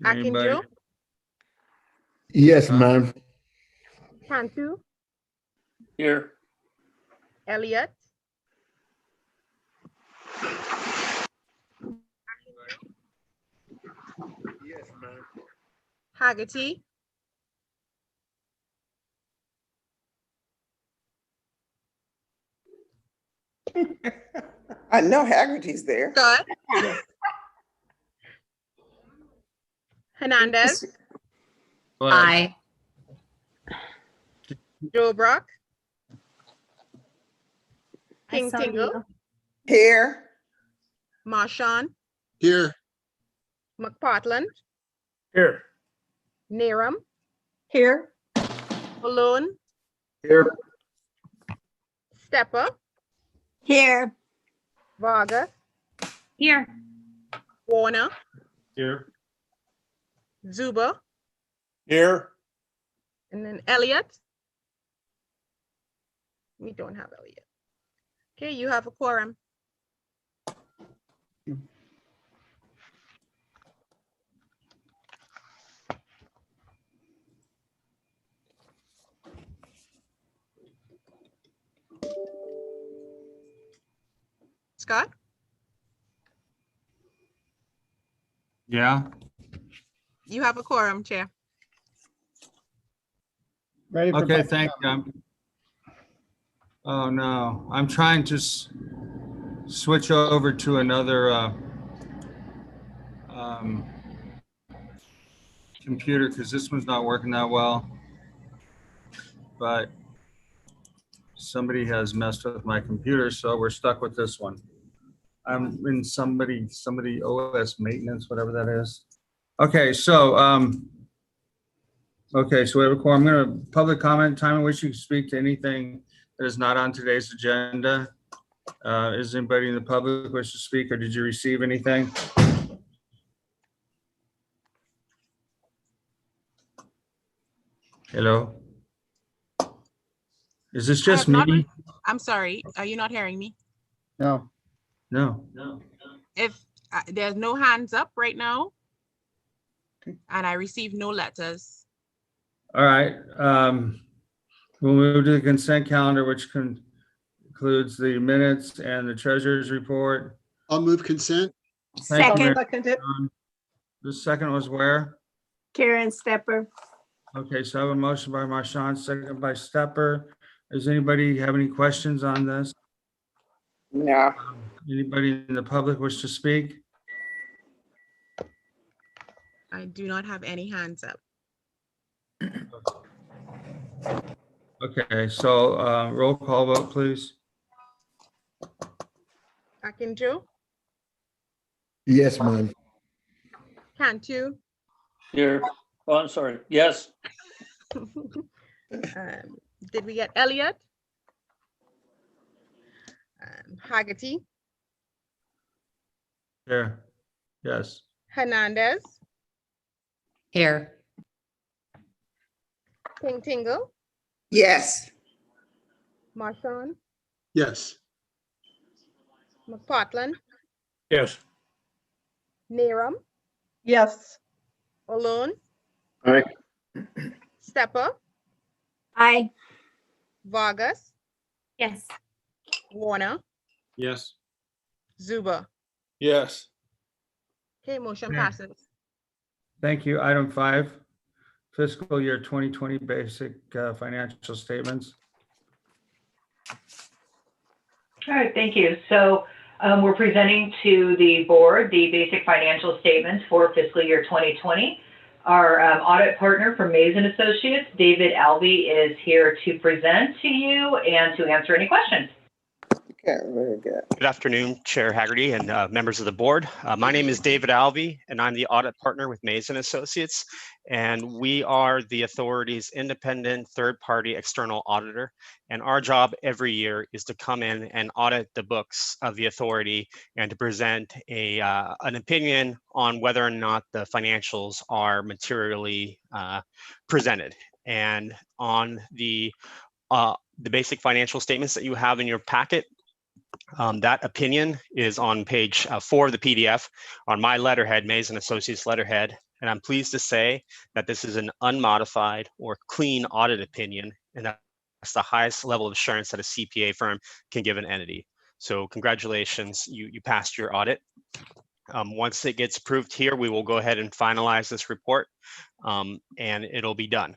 Anybody? Akinjo, Yes, ma'am. Cantu, Here. Elliott, Yes, ma'am. Haggerty, I know Haggerty's there. Scott, Hernandez, Go ahead. Aye. Joe Brock, I King saw Tingle, you. Here. Marshawn, Here. McPartland, Here. Neram, Here. Malone, Here. Stepper, Here. Vargas, Here. Warner, Here. Zuba, Here. and then Elliott. We don't have Elliott. Okay, you have a quorum. Scott? Yeah. You have a quorum, Chair. Ready for Okay, public thank comment. you. Oh, no, I'm trying to switch over to another computer because this one's not working that well. But somebody has messed with my computer, so we're stuck with this one. I'm in somebody OS maintenance, whatever that is. Okay, so so we have a quorum. I'm gonna public comment time in which you can speak to anything that is not on today's agenda. Is anybody in the public wish to speak, or did you receive anything? Hello? Is this just have not- me? I'm sorry, are you not hearing me? No. No. If there's no hands up right now, Okay. and I received no letters, All right. We'll move to the consent calendar, which includes the minutes and the treasurer's report. I'll move consent. Thank you, Second. Mary. The second was where? Karen Stepper. Okay, so I have a motion by Marchand, second by Stepper. Does anybody have any questions on this? No. Anybody in the public wish to speak? I do not have any hands up. Okay, so roll call vote, please. Akinjo, Yes, ma'am. Cantu, Here. Oh, I'm sorry. Yes. did we get Elliott? Haggerty, Here. Yes. Hernandez, Here. King Tingle, Yes. Marshawn, Yes. McPartland, Yes. Neram, Yes. Malone, Aye. Stepper, Aye. Vargas, Yes. Warner, Yes. Zuba. Yes. Okay, motion Okay. passes. Thank you. Item 5, fiscal year 2020 basic financial statements. All right, thank you. So we're presenting to the board the basic financial statements for fiscal year 2020. Our audit partner from Mays and Associates, David Albee, is here to present to you and to answer any questions. Okay, very good. Good afternoon, Chair Haggerty and members of the board. My name is David Albee, and I'm the audit partner with Mays and Associates, and we are the authority's independent third-party external auditor. And our job every year is to come in and audit the books of the authority and to present an opinion on whether or not the financials are materially presented. And on the basic financial statements that you have in your packet, that opinion is on page 4 of the PDF on my letterhead, Mays and Associates letterhead, And I'm pleased to say that this is an unmodified or clean audit opinion, and that's the highest level of assurance that a CPA firm can give an entity. So congratulations, you passed your audit. Once it gets approved here, we will go ahead and finalize this report, and it'll be done.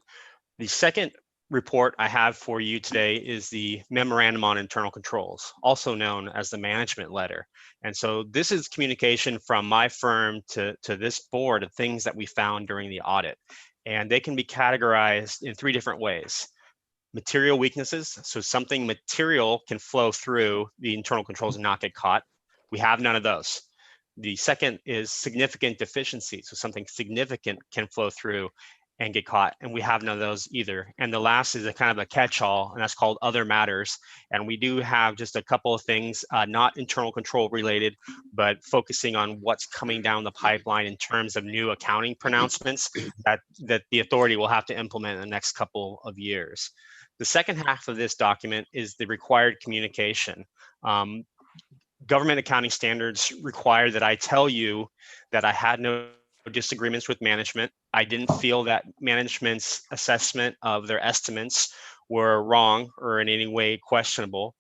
The second report I have for you today is the Memorandum on Internal Controls, also known as the management letter. And so this is communication from my firm to this board of things that we found during the audit. And they can be categorized in 3 different ways. Material weaknesses, so something material can flow through the internal controls and not get caught. We have none of those. The second is significant deficiency, so something significant can flow through and get caught, and we have none of those either. And the last is a kind of a catch-all, and that's called other matters. And we do have just a couple of things, not internal control related, but focusing on what's coming down the pipeline in terms of new accounting pronouncements that the authority will have to implement in the next couple of years. The second half of this document is the required communication. Government accounting standards require that I tell you that I had no disagreements with management. I didn't feel that management's assessment of their estimates were wrong or in any way questionable.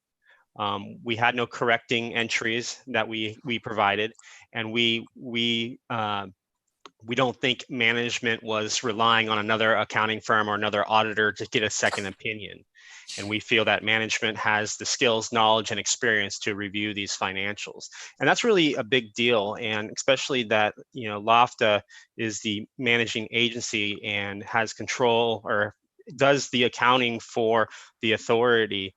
We had no correcting entries that we provided, and we don't think management was relying on another accounting firm or another auditor to get a second opinion. And we feel that management has the skills, knowledge, and experience to review these financials. And that's really a big deal. And especially that, LAFTA is the managing agency and has control or does the accounting for the authority.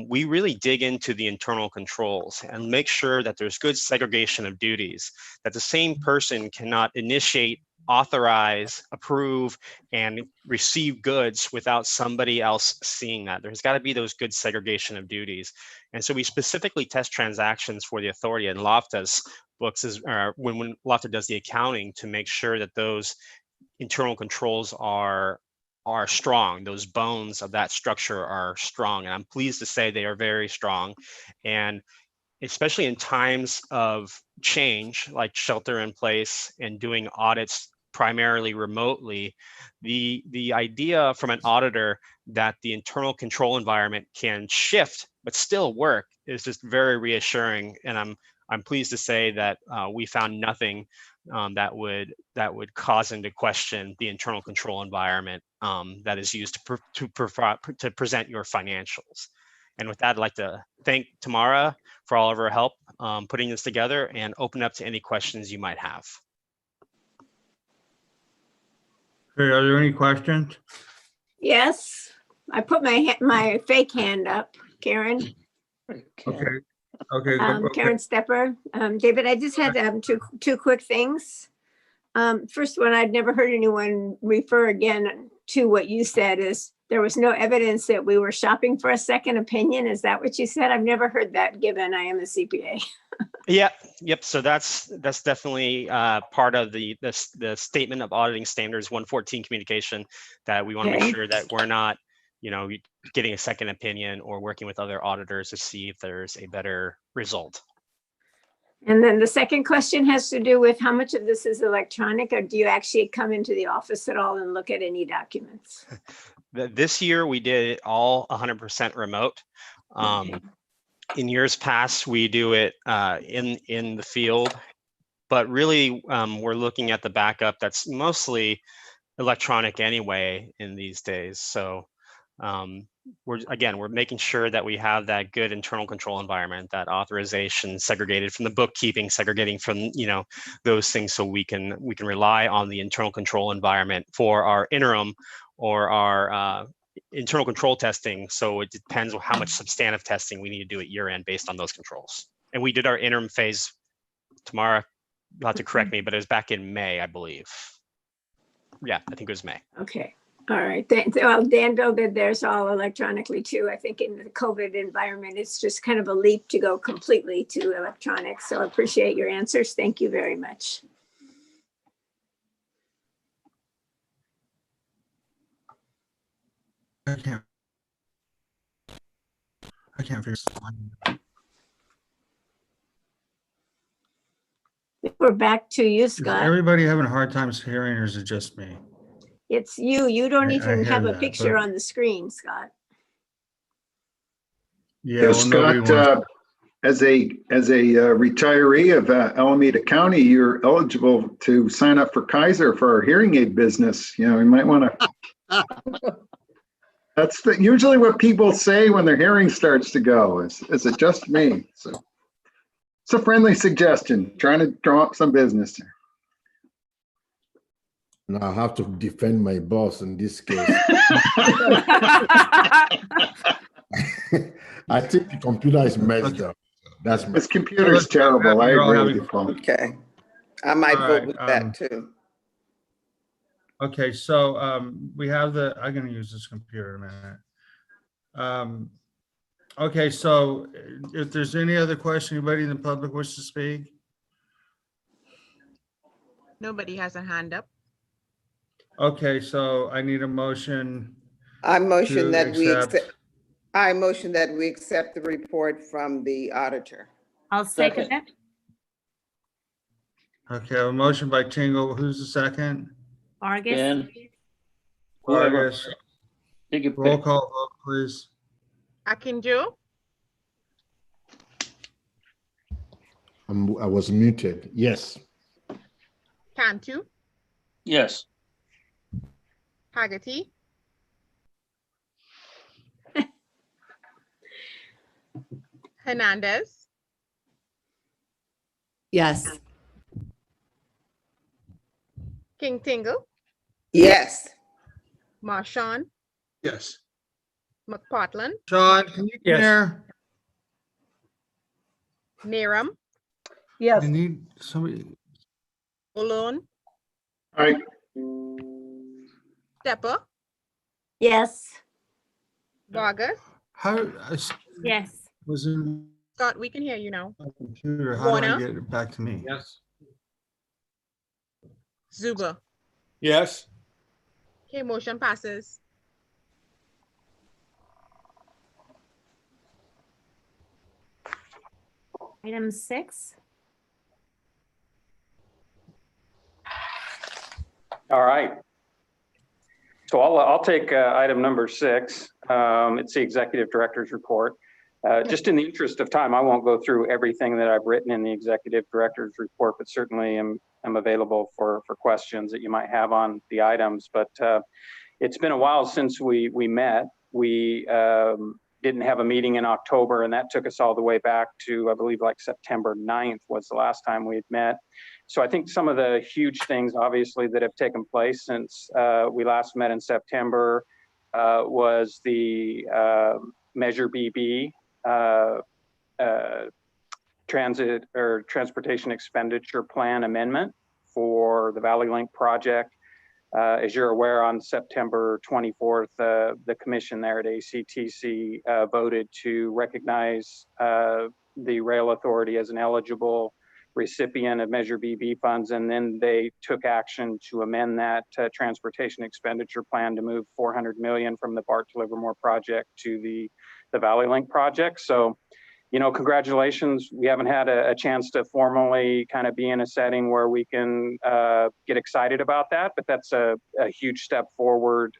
We really dig into the internal controls and make sure that there's good segregation of duties, that the same person cannot initiate, authorize, approve, and receive goods without somebody else seeing that. There's got to be those good segregation of duties. And so we specifically test transactions for the authority, and LAFTA's books is when LAFTA does the accounting to make sure that those internal controls are strong. Those bones of that structure are strong. And I'm pleased to say they are very strong. And especially in times of change, like shelter in place and doing audits primarily remotely, the idea from an auditor that the internal control environment can shift but still work is just very reassuring. And I'm pleased to say that we found nothing that would cause them to question the internal control environment that is used to present your financials. And with that, I'd like to thank Tamara for all of her help putting this together and open up to any questions you might have. Okay, are there any questions? Yes, I put my fake hand up, Karen. Okay, okay. Karen Stepper. David, I just had two quick things. First one, I'd never heard anyone refer again to what you said is there was no evidence that we were shopping for a second opinion. Is that what you said? I've never heard that given I am a CPA. Yeah, yep. So that's definitely part of the statement of auditing standards 114 communication, that we want to make sure that we're not, getting a second opinion or working with other auditors to see if there's a better result. And then the second question has to do with how much of this is electronic, or do you actually come into the office at all and look at any documents? This year we did it all 100% remote. In years past, we do it in the field, but really we're looking at the backup that's mostly electronic anyway in these days. So we're making sure that we have that good internal control environment, that authorization segregated from the bookkeeping, segregating from those things, so we can rely on the internal control environment for our interim or our internal control testing. So it depends on how much substantive testing we need to do at year end based on those controls. And we did our interim phase, Tamara, you'll have to correct me, but it was back in May, I believe. Yeah, I think it was May. Okay. All right. Well, Danville did theirs all electronically too. I think in the COVID environment, it's just kind of a leap to go completely to electronic. So I appreciate your answers. Thank you very much. I can't figure this out. We're back to you, Is Scott. everybody having a hard time hearing or is it just me? It's you. You don't I even hear have a that, picture but- on the screen, Scott. Yeah, well, nobody Scott, wants. as a retiree of Alameda County, you're eligible to sign up for Kaiser for our hearing aid business. You know, you might want to. That's usually what people say when their hearing starts to go. Is it just me? So it's a friendly suggestion, trying to draw up some business. Now I have to defend my boss in this case. I think the computer is messed up. That's my. This computer's terrible. I You're all agree with having- you, Paul. Okay. I might All vote right, with that too. Okay, so we have I'm gonna use this computer in a minute. Okay, so if there's any other question, anybody in the public wish to speak? Nobody has a hand up. Okay, so I need a motion I to motion that we accept. accept, I motion that we accept the report from the auditor. I'll second Second. it. Okay, a motion by Tingle. Who's the second? Argus. Dan, whoever. Vargas. Take a Roll pick. call vote, please. Akinjo, I was muted. Yes. Cantu, Yes. Haggerty, Hernandez, Yes. King Tingle, Yes. Marchand, Yes. McPartland, Sean, can you Yes. hear? Neram, I need somebody. Malone, All right, Stepper, Yes. Vargas. How, Yes. was in Scott, we can hear you now. my computer, how do I Warner? get it back to me? Yes. Zuba. Yes. Okay, motion passes. Item 6. All right. So I'll take item number 6. It's the executive director's report. Just in the interest of time, I won't go through everything that I've written in the executive director's report, but certainly am available for questions that you might have on the items. But it's been a while since we met. We didn't have a meeting in October, and that took us all the way back to, I believe, like September 9th was the last time we had met. So I think some of the huge things, obviously, that have taken place since we last met in September was the Measure BB transportation expenditure plan amendment for the Valley Link project. As you're aware, on September 24th, the commission there at ACTC voted to recognize the rail authority as an eligible recipient of Measure BB funds, and then they took action to amend that transportation expenditure plan to move $400 million from the BART to Livermore project to the Valley Link project. So, you know, congratulations. We haven't had a chance to formally kind of be in a setting where we can get excited about that, but that's a huge step forward.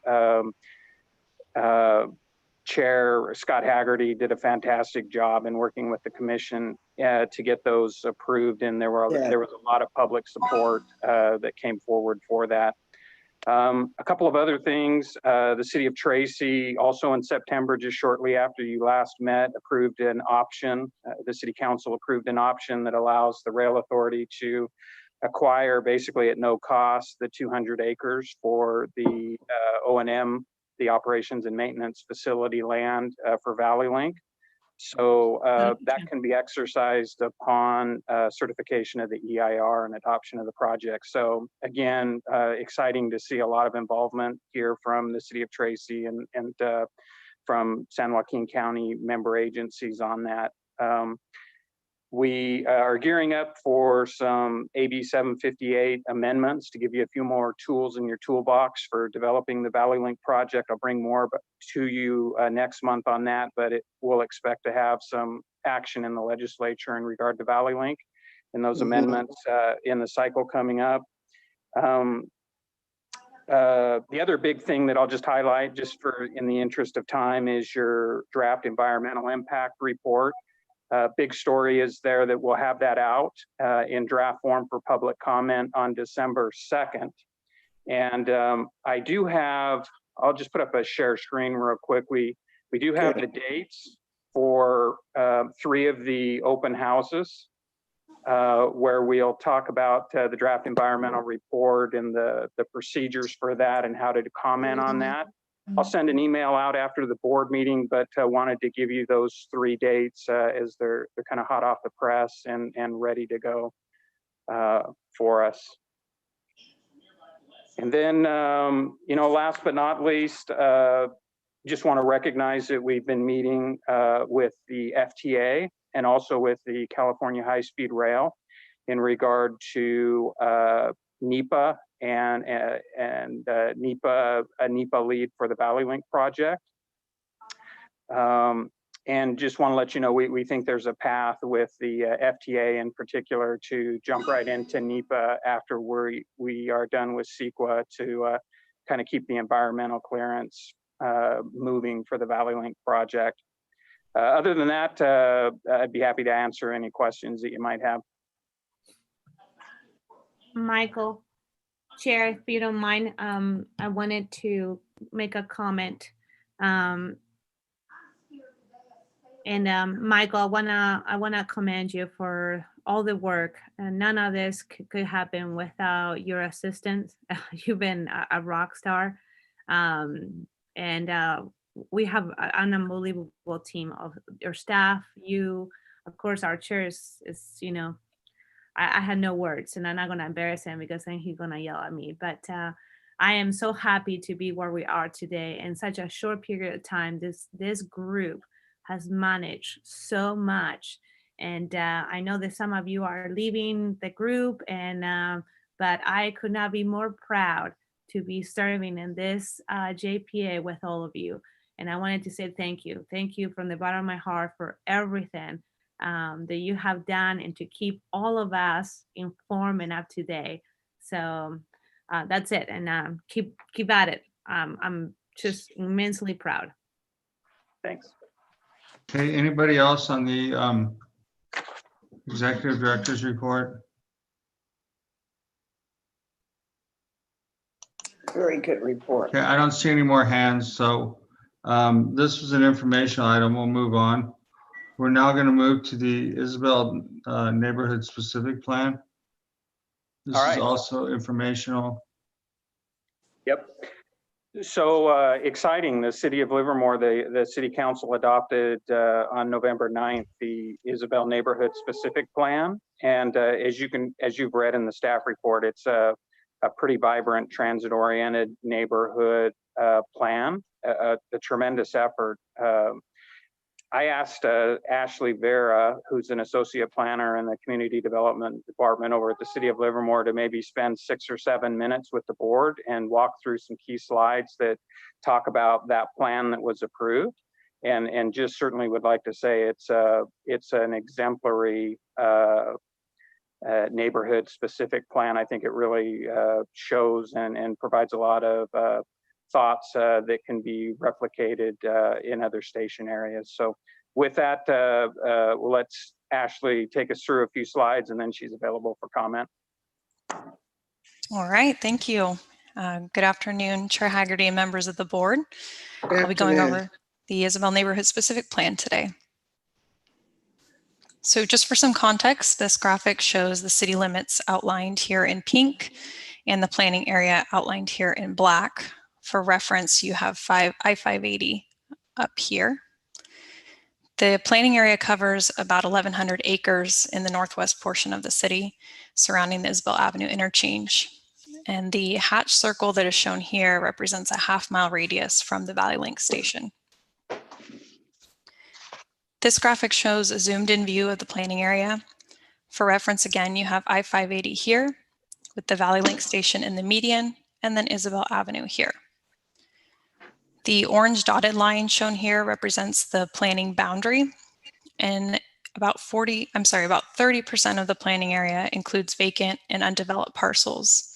Chair Scott Haggerty did a fantastic job in working with the commission to get those approved, and there was a lot of public support that came forward for that. A couple of other things, the city of Tracy also in September, just shortly after you last met, approved an option. The city council approved an option that allows the rail authority to acquire basically at no cost the 200 acres for the O&M, the operations and maintenance facility land for Valley Link. So that can be exercised upon certification of the EIR and adoption of the project. So again, exciting to see a lot of involvement here from the city of Tracy and from San Joaquin County member agencies on that. We are gearing up for some AB 758 amendments to give you a few more tools in your toolbox for developing the Valley Link project. I'll bring more to you next month on that, but we'll expect to have some action in the legislature in regard to Valley Link. in those Mhm. amendments in the cycle coming up. The other big thing that I'll just highlight, just for in the interest of time, is your draft environmental impact report. Big story is there that we'll have that out in draft form for public comment on December 2nd. And I do have, I'll just put up a share screen real quick. We do have the dates for 3 of the open houses where we'll talk about the draft environmental report and the procedures for that and how to comment on that. I'll send an email out after the board meeting, but wanted to give you those 3 dates as they're kind of hot off the press and ready to go for us. And then, you know, last but not least, just want to recognize that we've been meeting with the FTA and also with the California High-Speed Rail in regard to NEPA and NEPA, a NEPA lead for the Valley Link project. And just want to let you know, we think there's a path with the FTA in particular to jump right into NEPA after we are done with CEQA to kind of keep the environmental clearance moving for the Valley Link project. Other than that, I'd be happy to answer any questions that you might have. Michael, Chair, if you don't mind, I wanted to make a comment. Michael, I wanna commend you for all the work. And none of this could happen without your assistance. You've been a rock star. We have an unbelievable team of your staff. You, of course, our chair is you know, I had no words, and I'm not gonna embarrass him because then he's gonna yell at me. But I am so happy to be where we are today in such a short period of time. This group has managed so much, and I know that some of you are leaving the group, and but I could not be more proud to be serving in this JPA with all of you. And I wanted to say thank you from the bottom of my heart for everything that you have done and to keep all of us informed and up to date. So that's it, and keep at it. I'm just immensely proud. Thanks. Okay, anybody else on the executive director's report? Very good report. Okay, I don't see any more hands, so this was an informational item. We'll move on. We're now going to move to the Isabel neighborhood specific plan. This All right. is also informational. Yep. So exciting, the city of Livermore, the city council adopted on November 9th, the Isabel neighborhood specific plan. And as you've read in the staff report, it's a pretty vibrant transit oriented neighborhood plan, a tremendous effort. I asked Ashley Vera, who's an associate planner in the community development department over at the city of Livermore, to maybe spend 6 or 7 minutes with the board and walk through some key slides that talk about that plan that was approved. And just certainly would like to say it's an exemplary neighborhood specific plan. I think it really shows and provides a lot of thoughts that can be replicated in other station areas. So with that, we'll let Ashley take us through a few slides and then she's available for comment. All right, thank you. Good afternoon, Chair Haggerty and members of the board. I'll be going over the Isabel neighborhood specific plan today. So just for some context, this graphic shows the city limits outlined here in pink and the planning area outlined here in black. For reference, you have I-580 up here. The planning area covers about 1,100 acres in the northwest portion of the city surrounding the Isabel Avenue interchange. And the hatch circle that is shown here represents a half-mile radius from the Valley Link station. This graphic shows a zoomed-in view of the planning area. For reference, again, you have I-580 here with the Valley Link station in the median and then Isabel Avenue here. The orange dotted line shown here represents the planning boundary. And about 30% of the planning area includes vacant and undeveloped parcels.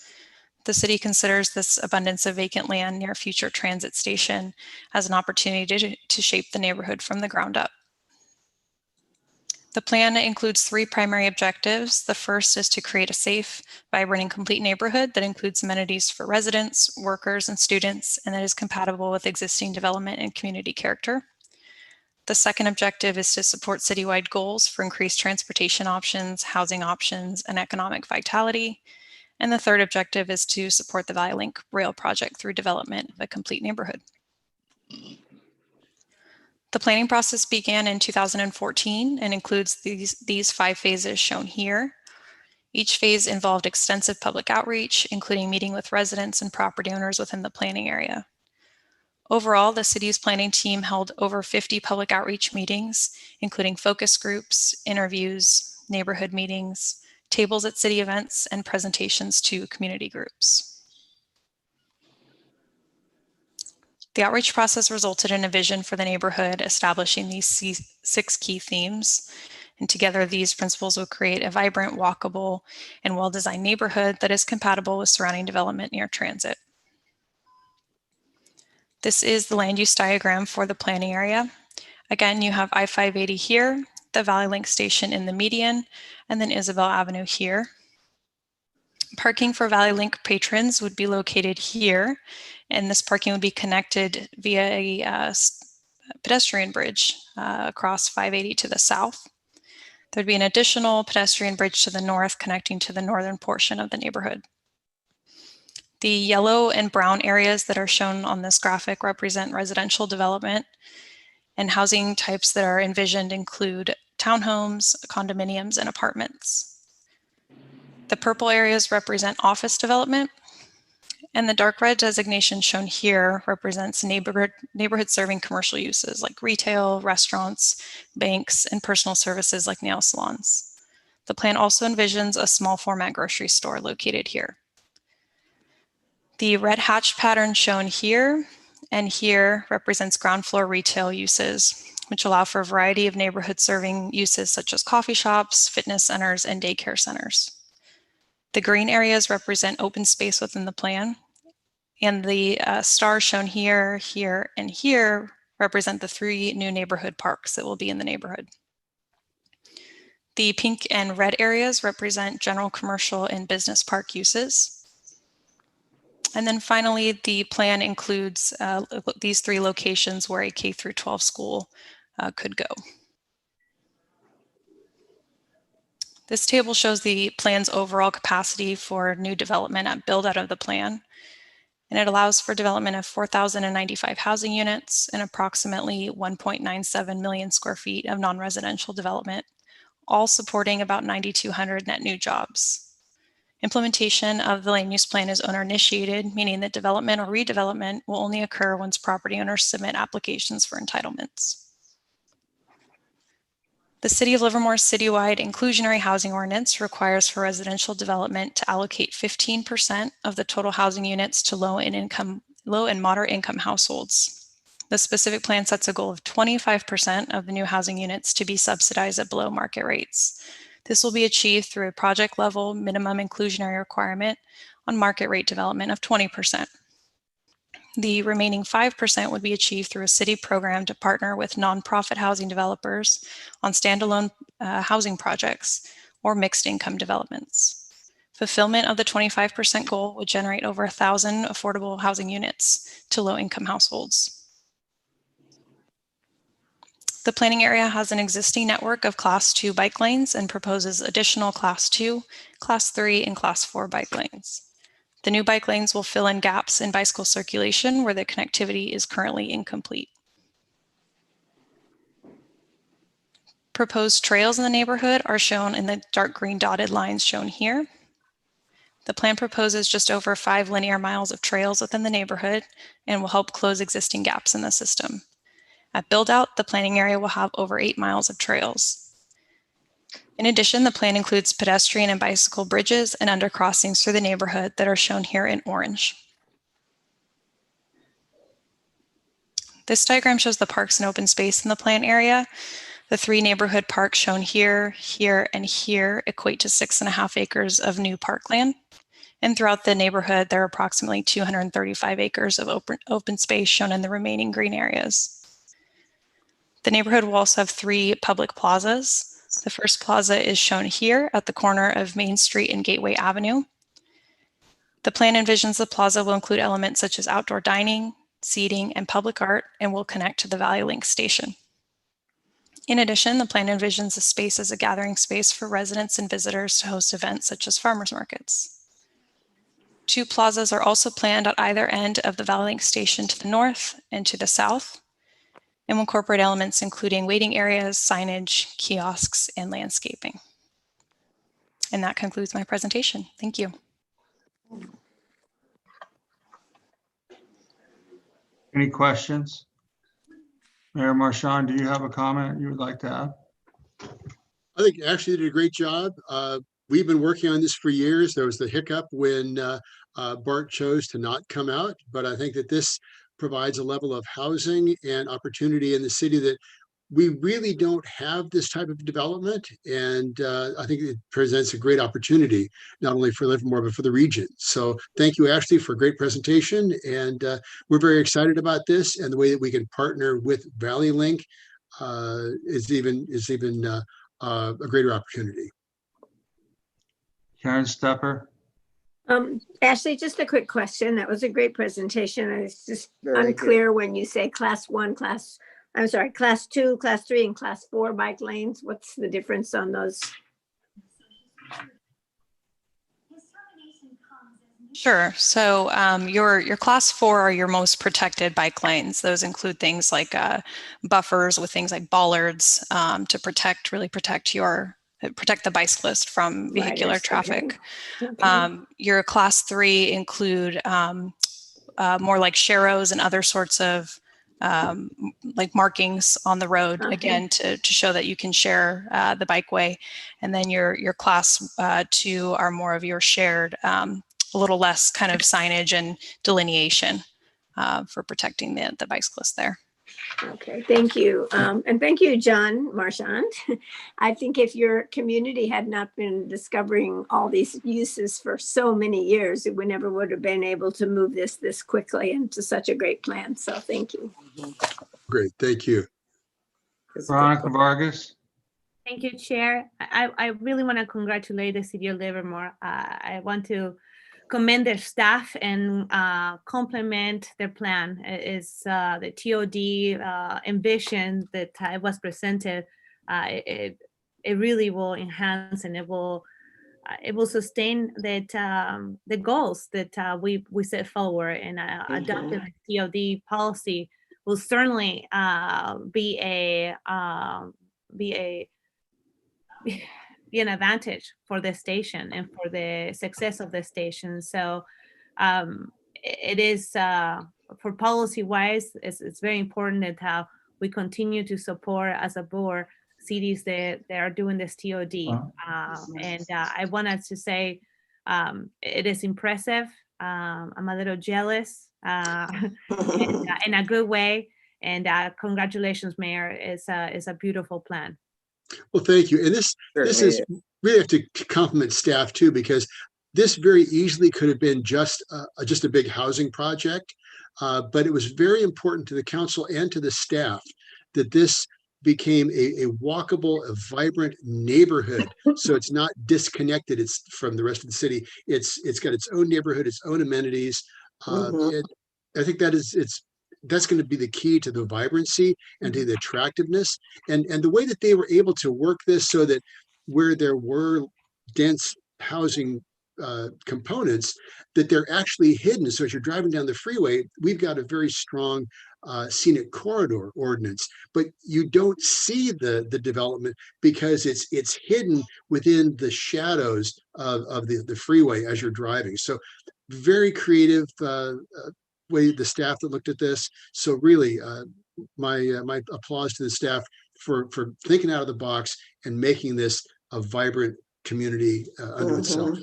The city considers this abundance of vacant land near a future transit station as an opportunity to shape the neighborhood from the ground up. The plan includes 3 primary objectives. The first is to create a safe, vibrant, and complete neighborhood that includes amenities for residents, workers, and students, and that is compatible with existing development and community character. The second objective is to support citywide goals for increased transportation options, housing options, and economic vitality. And the third objective is to support the Valley Link rail project through development of a complete neighborhood. The planning process began in 2014 and includes these 5 phases shown here. Each phase involved extensive public outreach, including meeting with residents and property owners within the planning area. Overall, the city's planning team held over 50 public outreach meetings, including focus groups, interviews, neighborhood meetings, tables at city events, and presentations to community groups. The outreach process resulted in a vision for the neighborhood, establishing these 6 key themes. And together, these principles will create a vibrant, walkable, and well-designed neighborhood that is compatible with surrounding development near transit. This is the land use diagram for the planning area. Again, you have I-580 here, the Valley Link station in the median, and then Isabel Avenue here. Parking for Valley Link patrons would be located here, and this parking would be connected via a pedestrian bridge across 580 to the south. There'd be an additional pedestrian bridge to the north connecting to the northern portion of the neighborhood. The yellow and brown areas that are shown on this graphic represent residential development, and housing types that are envisioned include townhomes, condominiums, and apartments. The purple areas represent office development, and the dark red designation shown here represents neighborhood serving commercial uses like retail, restaurants, banks, and personal services like nail salons. The plan also envisions a small format grocery store located here. The red hatched pattern shown here and here represents ground floor retail uses, which allow for a variety of neighborhood serving uses such as coffee shops, fitness centers, and daycare centers. The green areas represent open space within the plan, and the stars shown here, here, and here represent the 3 new neighborhood parks that will be in the neighborhood. The pink and red areas represent general commercial and business park uses. And then finally, the plan includes these 3 locations where a K-12 school could go. This table shows the plan's overall capacity for new development at build out of the plan. And it allows for development of 4,095 housing units and approximately 1.97 million square feet of non-residential development, all supporting about 9,200 net new jobs. Implementation of the land use plan is owner initiated, meaning that development or redevelopment will only occur once property owners submit applications for entitlements. The City of Livermore's citywide inclusionary housing ordinance requires for residential development to allocate 15% of the total housing units to low and moderate income households. The specific plan sets a goal of 25% of the new housing units to be subsidized at below market rates. This will be achieved through a project level minimum inclusionary requirement on market rate development of 20%. The remaining 5% would be achieved through a city program to partner with nonprofit housing developers on standalone housing projects or mixed income developments. Fulfillment of the 25% goal would generate over 1,000 affordable housing units to low income households. The planning area has an existing network of Class 2 bike lanes and proposes additional Class 2, Class 3, and Class 4 bike lanes. The new bike lanes will fill in gaps in bicycle circulation where the connectivity is currently incomplete. Proposed trails in the neighborhood are shown in the dark green dotted lines shown here. The plan proposes just over 5 linear miles of trails within the neighborhood and will help close existing gaps in the system. At build out, the planning area will have over 8 miles of trails. In addition, the plan includes pedestrian and bicycle bridges and undercrossings through the neighborhood that are shown here in orange. This diagram shows the parks and open space in the plan area. The 3 neighborhood parks shown here, here, and here equate to 6.5 acres of new parkland. And throughout the neighborhood, there are approximately 235 acres of open space shown in the remaining green areas. The neighborhood will also have 3 public plazas. The first plaza is shown here at the corner of Main Street and Gateway Avenue. The plan envisions the plaza will include elements such as outdoor dining, seating, and public art, and will connect to the Valley Link station. In addition, the plan envisions the space as a gathering space for residents and visitors to host events such as farmers markets. 2 plazas are also planned at either end of the Valley Link station to the north and to the south, and will incorporate elements including waiting areas, signage, kiosks, and landscaping. And that concludes my presentation. Thank you. Any questions? Mayor Marchand, do you have a comment you would like to add? I think Ashley did a great job. We've been working on this for years. There was the hiccup when Bart chose to not come out, but I think that this provides a level of housing and opportunity in the city that we really don't have this type of development. And I think it presents a great opportunity, not only for Livermore, but for the region. So thank you, Ashley, for a great presentation. And we're very excited about this, and the way that we can partner with Valley Link is even a greater opportunity. Karen Stepper. Ashley, just a quick question. That was a great presentation. It's just Very unclear when you say class 2, class 3, and class 4 bike lanes. What's the difference on those? Sure. So your class 4 are your most protected bike lanes. Those include things like buffers with things like bollards to protect the bicyclist from vehicular Riders, traffic. Okay. Your class 3 include more like sharrows and other sorts of like markings on the road, again, to show that you can share the bikeway. And then your class 2 are more of your shared, a little less kind of signage and delineation for protecting the bicyclist there. Okay, thank you. And thank you, John Marchand. I think if your community had not been discovering all these uses for so many years, we never would have been able to move this quickly into such a great plan. So thank you. Great, thank you. Veronica Vargas. Thank you, Chair. I really want to congratulate the City of Livermore. I want to commend their staff and compliment their plan. Is the TOD envision that was presented. It really will enhance, and it will sustain that the goals that we set forward, and adopting the TOD policy will certainly be an advantage for the station and for the success of the station. So it is for policy wise, it's very important that we continue to support as a board cities that are doing this TOD. And I wanted to say it is impressive. I'm a little jealous in a good way. And congratulations, Mayor. It's a beautiful plan. Well, thank you. And this is really have to compliment staff too, because this very easily could have been just a big housing project, but it was very important to the council and to the staff that this became a walkable, a vibrant neighborhood. So it's not disconnected. It's from the rest of the city. It's got its own neighborhood, its own amenities. And I think that's going to be the key to the vibrancy and to the attractiveness, and the way that they were able to work this so that where there were dense housing components, that they're actually hidden. So as you're driving down the freeway, we've got a very strong scenic corridor ordinance, but you don't see the development because it's hidden within the shadows of the freeway as you're driving. So very creative way, the staff that looked at this. So really my applause to the staff for thinking out of the box and making this a vibrant community unto itself.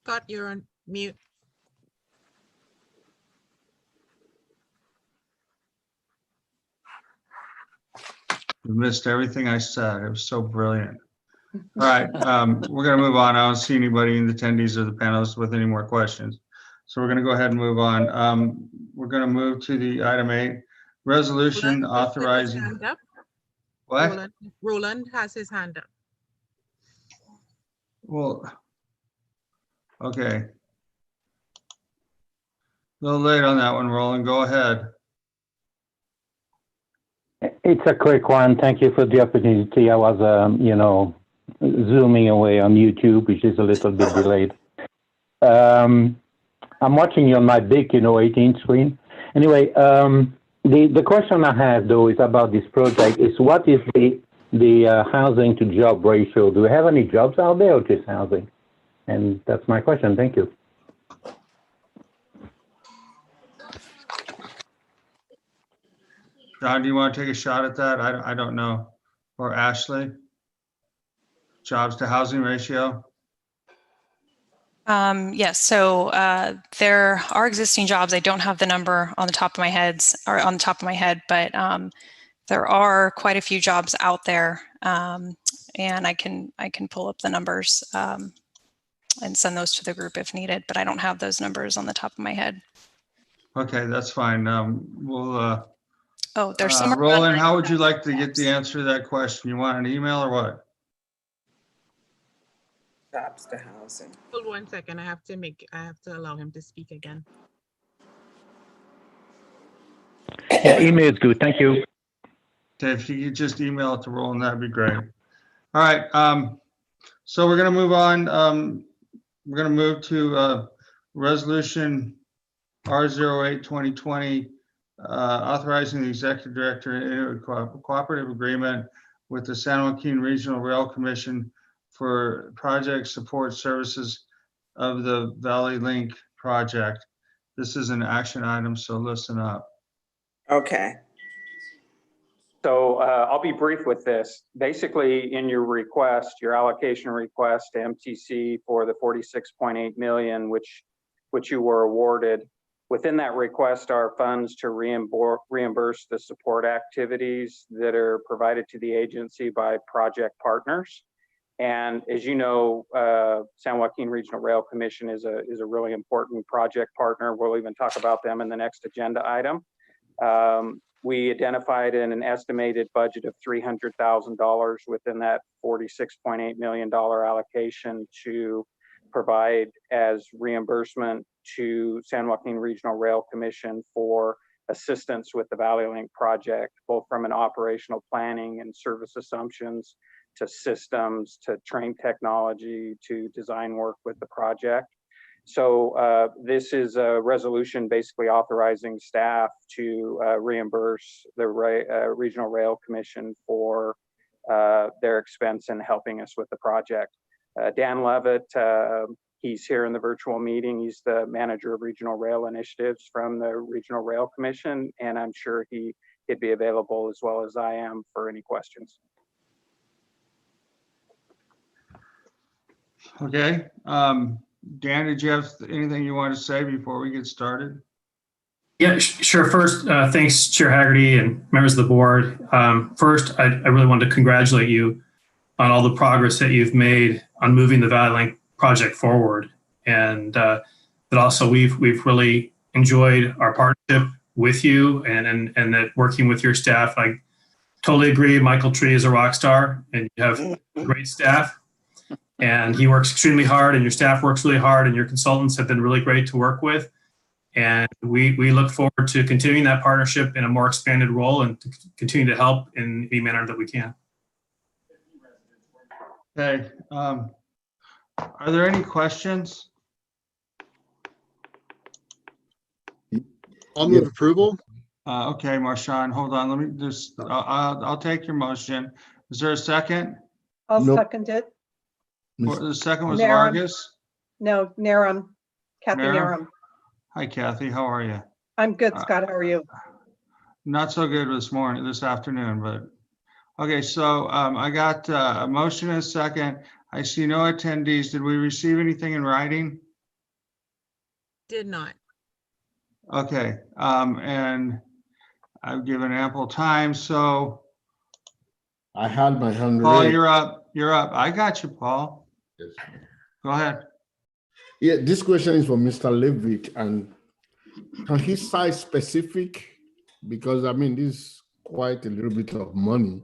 Scott, you're on mute. You missed everything I said. It was so brilliant. All right, we're going to move on. I don't see anybody in the attendees or the panelists with any more questions. So we're going to go ahead and move on. We're going to move to the item 8, resolution authorizing. What? Roland has his hand up. Well, okay. A little late on that one, Roland. Go ahead. It's a quick one. Thank you for the opportunity. I was, zooming away on YouTube, which is a little bit delayed. I'm watching you on my big, 18 screen. Anyway, the question I have though is about this project is what is the housing to job ratio? Do we have any jobs out there or just housing? And that's my question. Thank you. John, do you want to take a shot at that? I don't know. Or Ashley? Jobs to housing ratio? Yes, so there are existing jobs. I don't have the number on the top of my head, but there are quite a few jobs out there, and I can pull up the numbers and send those to the group if needed. But I don't have those numbers on the top of my head. Okay, that's fine. We'll. Oh, there's some. Roland, how would you like to get the answer to that question? You want an email or what? Jobs to housing. Hold 1 second. I have to allow him to speak again. Yeah, email is good. Thank you. Okay, if you could just email it to Roland, that'd be great. All right. So we're going to move on. We're going to move to resolution R08-2020, authorizing the executive director into a cooperative agreement with the San Joaquin Regional Rail Commission for project support services of the Valley Link project. This is an action item, so listen up. Okay. So I'll be brief with this. Basically, in your request, your allocation request to MTC for the 46.8 million, which you were awarded, within that request are funds to reimburse the support activities that are provided to the agency by project partners. And as you know, San Joaquin Regional Rail Commission is a really important project partner. We'll even talk about them in the next agenda item. We identified an estimated budget of $300,000 within that $46.8 million allocation to provide as reimbursement to San Joaquin Regional Rail Commission for assistance with the Valley Link project, both from an operational planning and service assumptions to systems, to train technology, to design work with the project. So this is a resolution basically authorizing staff to reimburse the Regional Rail Commission for their expense in helping us with the project. Dan Levitt, he's here in the virtual meeting. He's the manager of regional rail initiatives from the Regional Rail Commission, and I'm sure he'd be available as well as I am for any questions. Okay. Dan, did you have anything you want to say before we get started? Yeah, sure. First, thanks, Chair Haggerty and members of the board. First, I really wanted to congratulate you on all the progress that you've made on moving the Valley Link project forward. And that also we've really enjoyed our partnership with you and that working with your staff. I totally agree. Michael Tree is a rock star and you have great staff. And he works extremely hard and your staff works really hard and your consultants have been really great to work with. And we look forward to continuing that partnership in a more expanded role and to continue to help in any manner that we can. Okay. Are there any questions? I'll move approval. Okay, Marshawn, hold on. Let me just, I'll take your motion. Is there a second? I'll second it. The second was Narum. Vargas? No, Narum. Kathy Narum. Hi, Kathy. How are you? I'm good, Scott. How are you? Not so good this afternoon, but okay. So I got a motion and a second. I see no attendees. Did we receive anything in writing? Did not. Okay, and I've given ample time, so I had my hand Paul, raised. you're up. You're up. I got you, Paul. Yes. Go ahead. Yeah, this question is for Mr. Levitt, and can he cite specific? Because I mean, this is quite a little bit of money.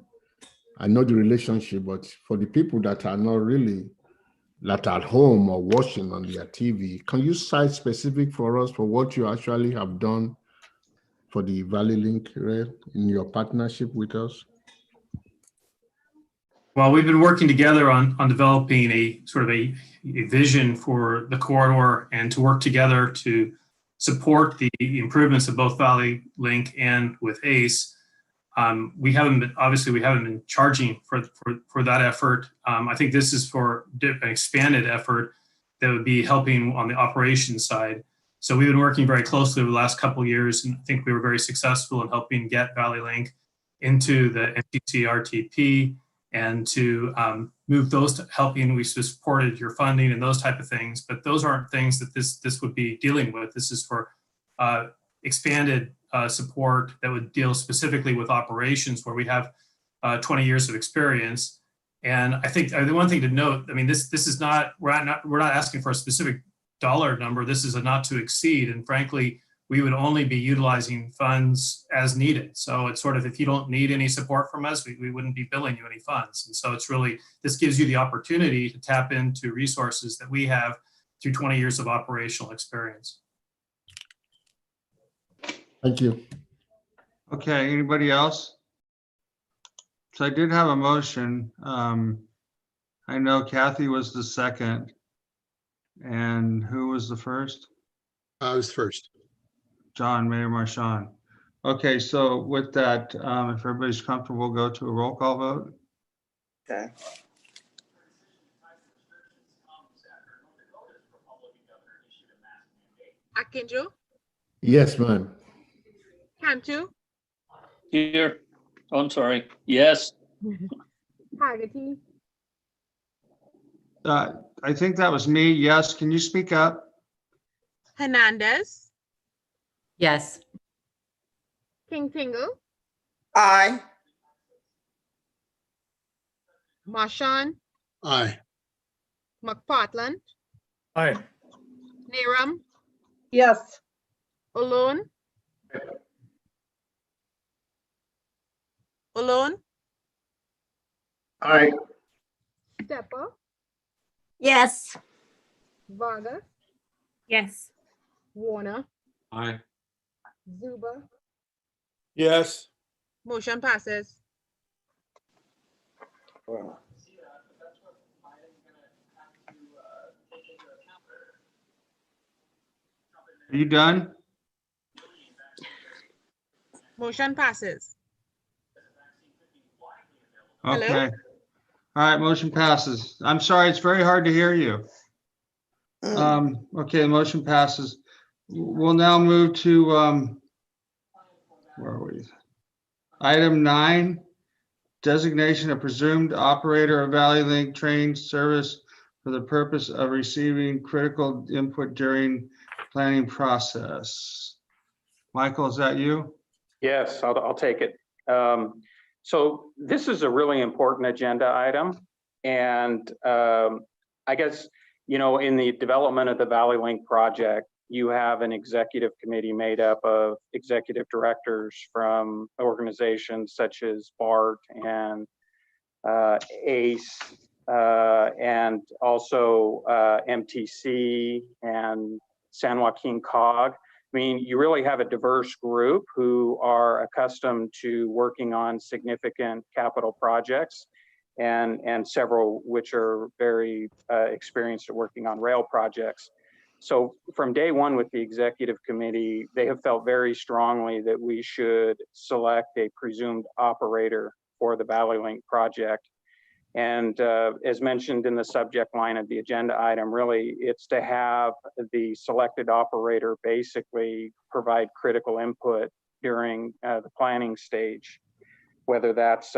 I know the relationship, but for the people that are not really that are at home or watching on their TV, can you cite specific for us for what you actually have done for the Valley Link Rail in your partnership with us? Well, we've been working together on developing a sort of a vision for the corridor and to work together to support the improvements of both Valley Link and with ACE. We haven't been charging for that effort. I think this is for an expanded effort that would be helping on the operations side. So we've been working very closely over the last couple of years, and I think we were very successful in helping get Valley Link into the MTC RTP and to move those to helping. We supported your funding and those type of things, but those aren't things that this would be dealing with. This is for expanded support that would deal specifically with operations where we have 20 years of experience. And I think the one thing to note, I mean, this is not, we're not asking for a specific dollar number. This is a not to exceed. And frankly, we would only be utilizing funds as needed. So it's sort of, if you don't need any support from us, we wouldn't be billing you any funds. And so it's really, this gives you the opportunity to tap into resources that we have through 20 years of operational experience. Thank you. Okay, anybody else? So I did have a motion. I know Kathy was the second. And who was the first? I was first. John, Mayor Marchand. Okay, so with that, if everybody's comfortable, we'll go to a roll call vote. Okay. Akinjo, Yes, ma'am. Cantu, Here. Oh, I'm sorry. Yes. Haggerty, I think that was me. Yes, can you speak up? Hernandez, Yes. King Tingle, Aye. Marchand, Aye. McPartland, Aye. Neram, Yes. Olone, Aye. Stepper, Yes. Vargas, Yes. Warner, Aye. Zuba. Yes. Motion passes. Well, Are you done? Motion passes. Hello? Okay. All right, motion passes. I'm sorry, it's very hard to hear you. Okay, the motion passes. We'll now move to, where are we? Item 9, designation of presumed operator of Valley Link train service for the purpose of receiving critical input during planning process. Michael, is that you? Yes, I'll take it. So this is a really important agenda item. And I guess, in the development of the Valley Link project, you have an executive committee made up of executive directors from organizations such as BART and ACE, and also MTC and San Joaquin COG. I mean, you really have a diverse group who are accustomed to working on significant capital projects, and several which are very experienced at working on rail projects. So from day one with the executive committee, they have felt very strongly that we should select a presumed operator for the Valley Link project. And as mentioned in the subject line of the agenda item, really it's to have the selected operator basically provide critical input during the planning stage. whether that's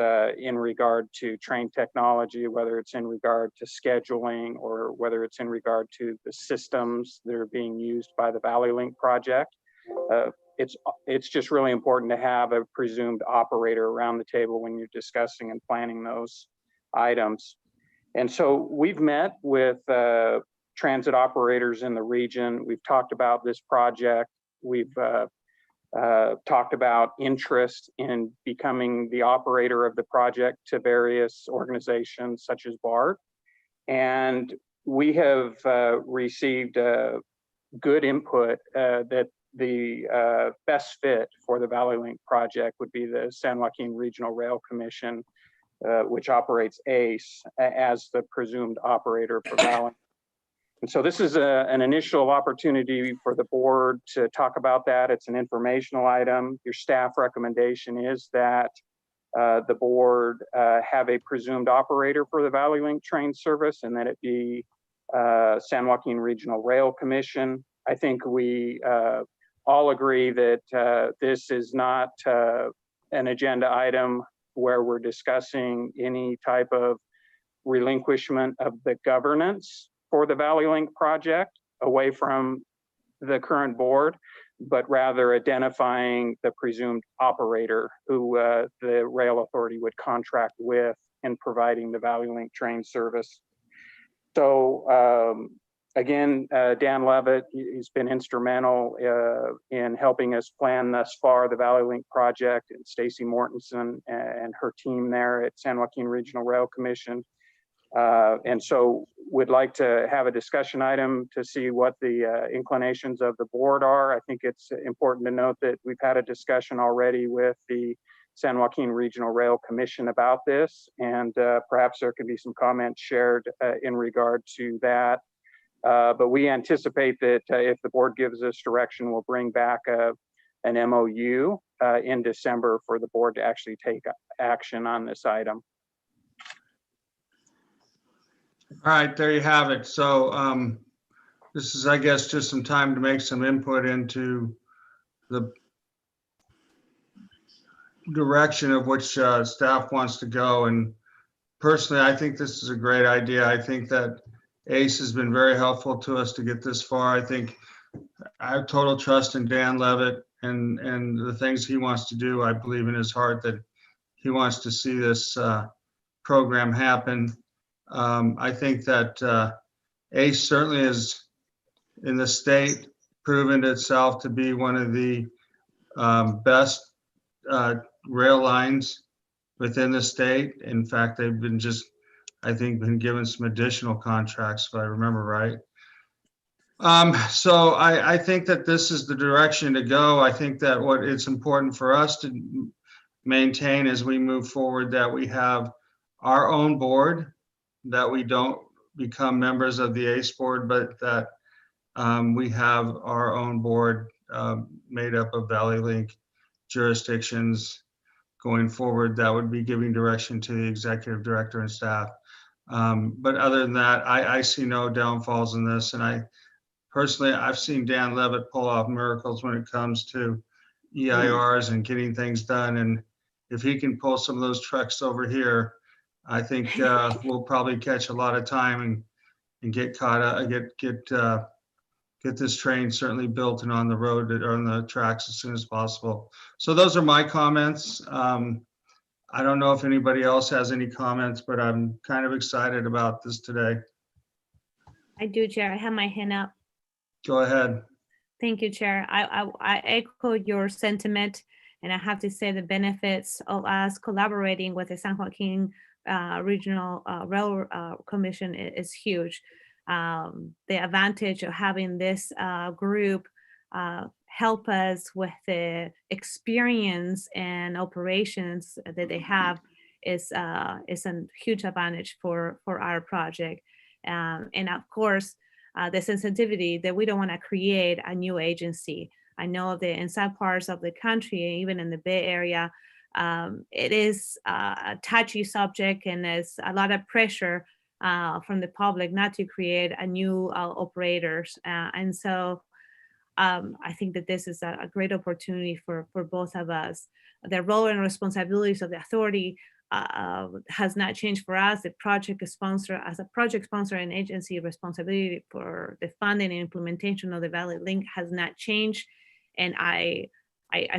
in regard to train technology, whether it's in regard to scheduling, or whether it's in regard to the systems that are being used by the Valley Link project. It's just really important to have a presumed operator around the table when you're discussing and planning those items. And so we've met with transit operators in the region. We've talked about this project. We've talked about interest in becoming the operator of the project to various organizations such as BART. And we have received good input that the best fit for the Valley Link project would be the San Joaquin Regional Rail Commission, which operates ACE as the presumed operator for Valley. And so this is an initial opportunity for the board to talk about that. It's an informational item. Your staff recommendation is that the board have a presumed operator for the Valley Link train service, and that it be San Joaquin Regional Rail Commission. I think we all agree that this is not an agenda item where we're discussing any type of relinquishment of the governance for the Valley Link project away from the current board, but rather identifying the presumed operator who the rail authority would contract with in providing the Valley Link train service. So again, Dan Levitt, he's been instrumental in helping us plan thus far the Valley Link project, and Stacy Mortensen and her team there at San Joaquin Regional Rail Commission. And so we'd like to have a discussion item to see what the inclinations of the board are. I think it's important to note that we've had a discussion already with the San Joaquin Regional Rail Commission about this, and perhaps there could be some comments shared in regard to that. But we anticipate that if the board gives us direction, we'll bring back an MOU in December for the board to actually take action on this item. All right, there you have it. So this is, I guess, just some time to make some input into the direction of which staff wants to go. And personally, I think this is a great idea. I think that ACE has been very helpful to us to get this far. I think I have total trust in Dan Levitt and the things he wants to do. I believe in his heart that he wants to see this program happen. I think that ACE certainly is in the state proven itself to be one of the best rail lines within the state. In fact, they've been been given some additional contracts, if I remember right. So I think that this is the direction to go. I think that what it's important for us to maintain as we move forward, that we have our own board, that we don't become members of the ACE board, but that we have our own board made up of Valley Link jurisdictions going forward, that would be giving direction to the executive director and staff. But other than that, I see no downfalls in this. And I've seen Dan Levitt pull off miracles when it comes to EIRs and getting things done. And if he can pull some of those trucks over here, I think we'll probably catch a lot of time and get caught up, get this train certainly built and on the road or on the tracks as soon as possible. So those are my comments. I don't know if anybody else has any comments, but I'm kind of excited about this today. I do, Chair. I have my hand up. Go ahead. Thank you, Chair. I echo your sentiment, and I have to say the benefits of us collaborating with the San Joaquin Regional Rail Commission is huge. The advantage of having this group help us with the experience and operations that they have is a huge advantage for our project. And of course, the sensitivity that we don't want to create a new agency. I know that in some parts of the country, even in the Bay Area, it is a touchy subject, and there's a lot of pressure from the public not to create a new operators. And so I think that this is a great opportunity for both of us. The role and responsibilities of the authority has not changed for us. The project sponsor, as a project sponsor and agency, responsibility for the funding and implementation of the Valley Link has not changed. And I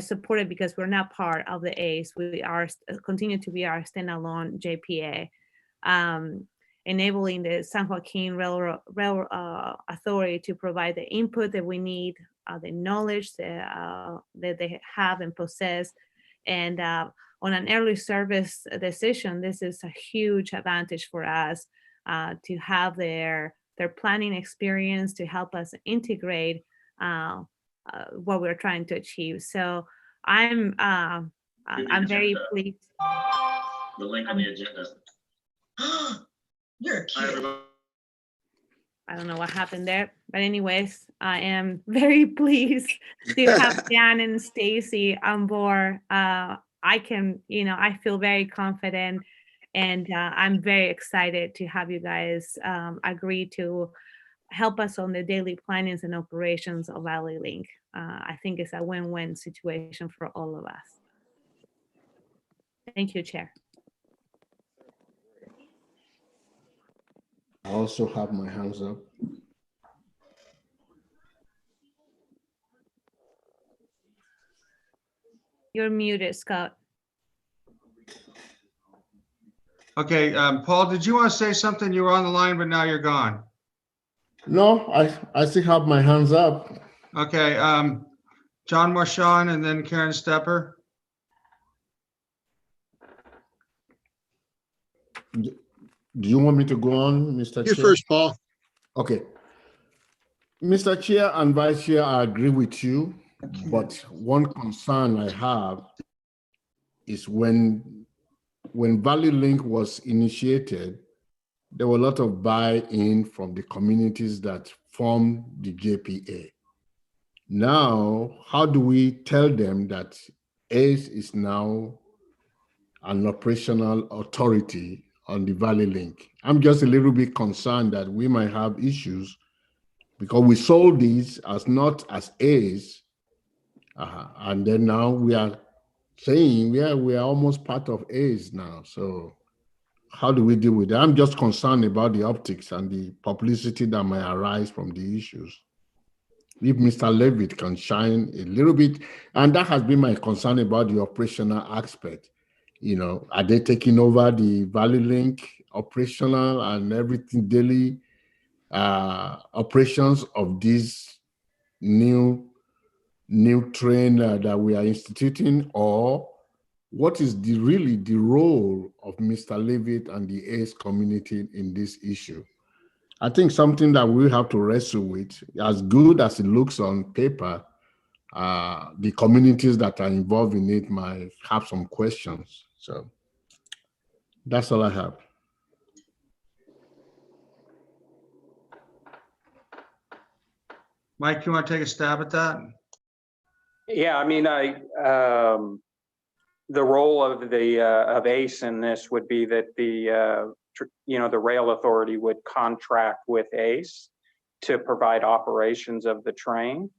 support it because we're not part of the ACE. We are continue to be our standalone JPA. Enabling the San Joaquin Railroad Authority to provide the input that we need, the knowledge that they have and possess. And on an early service decision, this is a huge advantage for us to have their planning experience to help us integrate what we're trying to achieve. So I'm very pleased. The link on the agenda. You're cute. I don't know what happened there, but anyways, I am very pleased to have Jan and Stacy on board. I feel very confident, and I'm very excited to have you guys agree to help us on the daily plannings and operations of Valley Link. I think it's a win-win situation for all of us. Thank you, Chair. I also have my hands up. You're muted, Scott. Okay, Paul, did you want to say something? You were on the line, but now you're gone. No, I still have my hands up. Okay, John Marchand and then Karen Stepper. Do you want me to go on, Mr. You Chair? first, Paul. Okay. Mr. Chair and Vice Chair, I agree with you, but one concern I have is when Valley Link was initiated, there were a lot of buy-in from the communities that formed the JPA. Now, how do we tell them that ACE is now an operational authority on the Valley Link? I'm just a little bit concerned that we might have issues because we sold these as not as ACE, and then now we are saying we are almost part of ACE now. So how do we deal with that? I'm just concerned about the optics and the publicity that might arise from the issues. If Mr. Levitt can shine a little bit, and that has been my concern about the operational aspect. Are they taking over the Valley Link operational and everything daily operations of this new train that we are instituting, or what is really the role of Mr. Levitt and the ACE community in this issue? I think something that we have to wrestle with, as good as it looks on paper, the communities that are involved in it might have some questions. So that's all I have. Mike, you want to take a stab at that? Yeah, I mean, the role of ACE in this would be that the rail authority would contract with ACE to provide operations of the train,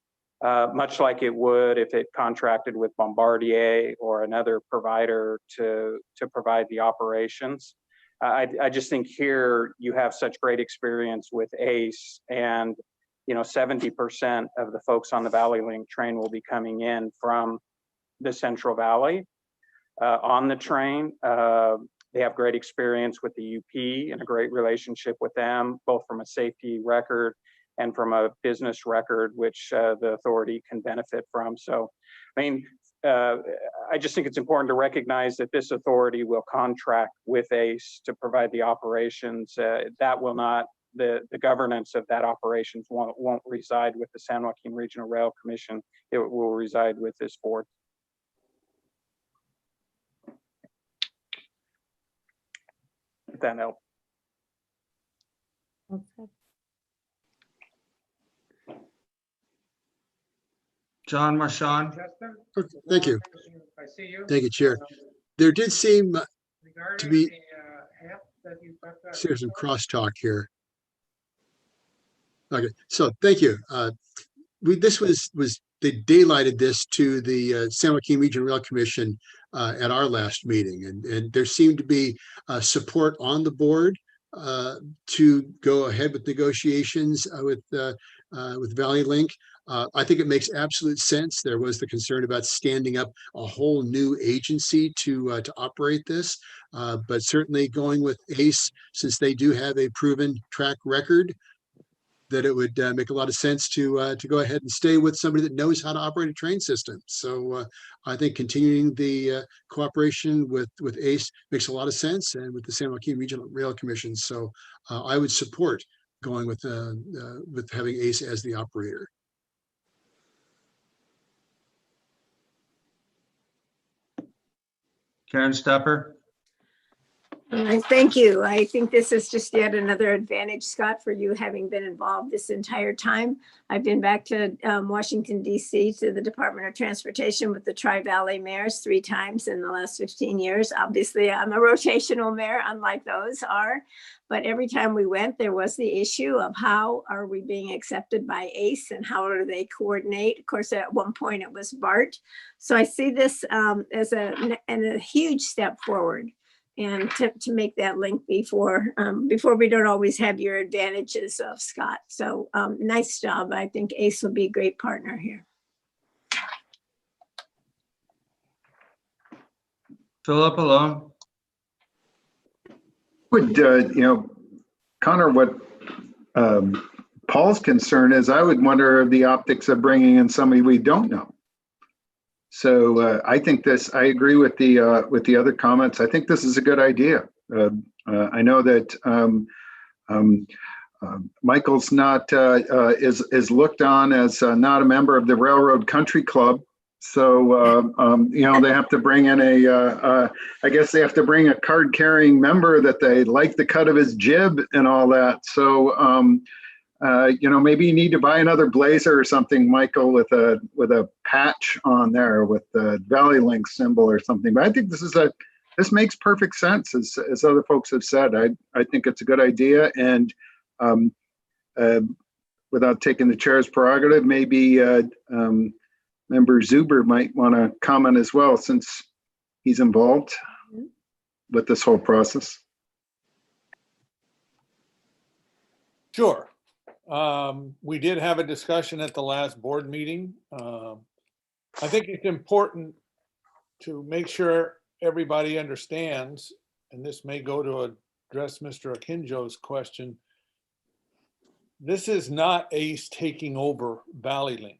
much like it would if it contracted with Bombardier or another provider to provide the operations. I just think here you have such great experience with ACE, and 70% of the folks on the Valley Link train will be coming in from the Central Valley on the train. They have great experience with the UP and a great relationship with them, both from a safety record and from a business record, which the authority can benefit from. So, I mean, I just think it's important to recognize that this authority will contract with ACE to provide the operations. That will not, the governance of that operations won't reside with the San Joaquin Regional Rail Commission. It will reside with this board. If that helps. Okay. John Marchand. Thank you. Thank you, Chair. There did seem to be there's some crosstalk here. Okay, so thank you. they daylighted this to the San Joaquin Regional Rail Commission at our last meeting, and there seemed to be support on the board to go ahead with negotiations with Valley Link. I think it makes absolute sense. There was the concern about standing up a whole new agency to operate this, but certainly going with ACE, since they do have a proven track record, that it would make a lot of sense to go ahead and stay with somebody that knows how to operate a train system. So I think continuing the cooperation with ACE makes a lot of sense, and with the San Joaquin Regional Rail Commission. So I would support going with having ACE as the operator. Karen Stepper. Thank you. I think this is just yet another advantage, Scott, for you having been involved this entire time. I've been back to Washington, D.C. to the Department of Transportation with the Tri-Valley mayors 3 times in the last 15 years. Obviously, I'm a rotational mayor, unlike those are. But every time we went, there was the issue of how are we being accepted by ACE and how do they coordinate? Of course, at one point it was BART. So I see this as a huge step forward. And to make that link before we don't always have your advantages of Scott. So nice job. I think ACE will be a great partner here. Philip, hello. Would, Connor, what Paul's concern is, I would wonder the optics of bringing in somebody we don't know. So I think I agree with the other comments. I think this is a good idea. I know that Michael's not is looked on as not a member of the Railroad Country Club. So they have to bring in I guess they have to bring a card-carrying member that they like the cut of his jib and all that. So maybe you need to buy another blazer or something, Michael, with a patch on there with the Valley Link symbol or something. But I think this makes perfect sense, as other folks have said. I think it's a good idea, and without taking the chair's prerogative, maybe Member Zuber might want to comment as well, since he's involved with this whole process. Sure. We did have a discussion at the last board meeting. I think it's important to make sure everybody understands, and this may go to address Mr. Akinjo's question. This is not ACE taking over Valley Link.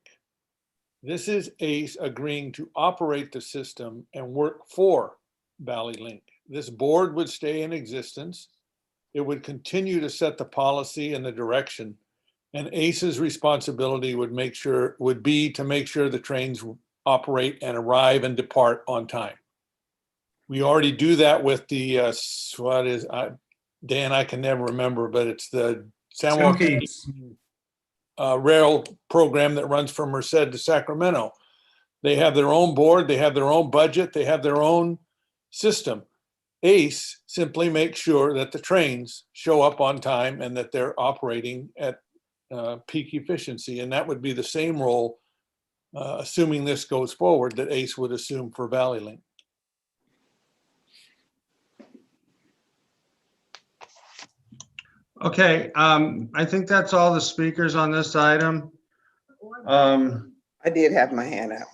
This is ACE agreeing to operate the system and work for Valley Link. This board would stay in existence. It would continue to set the policy and the direction. And ACE's responsibility would be to make sure the trains operate and arrive and depart on time. We already do that with the Dan, I can never remember, but it's the San Joaquin rail program that runs from Merced to Sacramento. They have their own board, they have their own budget, they have their own system. ACE simply makes sure that the trains show up on time and that they're operating at peak efficiency. And that would be the same role, assuming this goes forward, that ACE would assume for Valley Link. Okay, I think that's all the speakers on this item. I did have my hand up.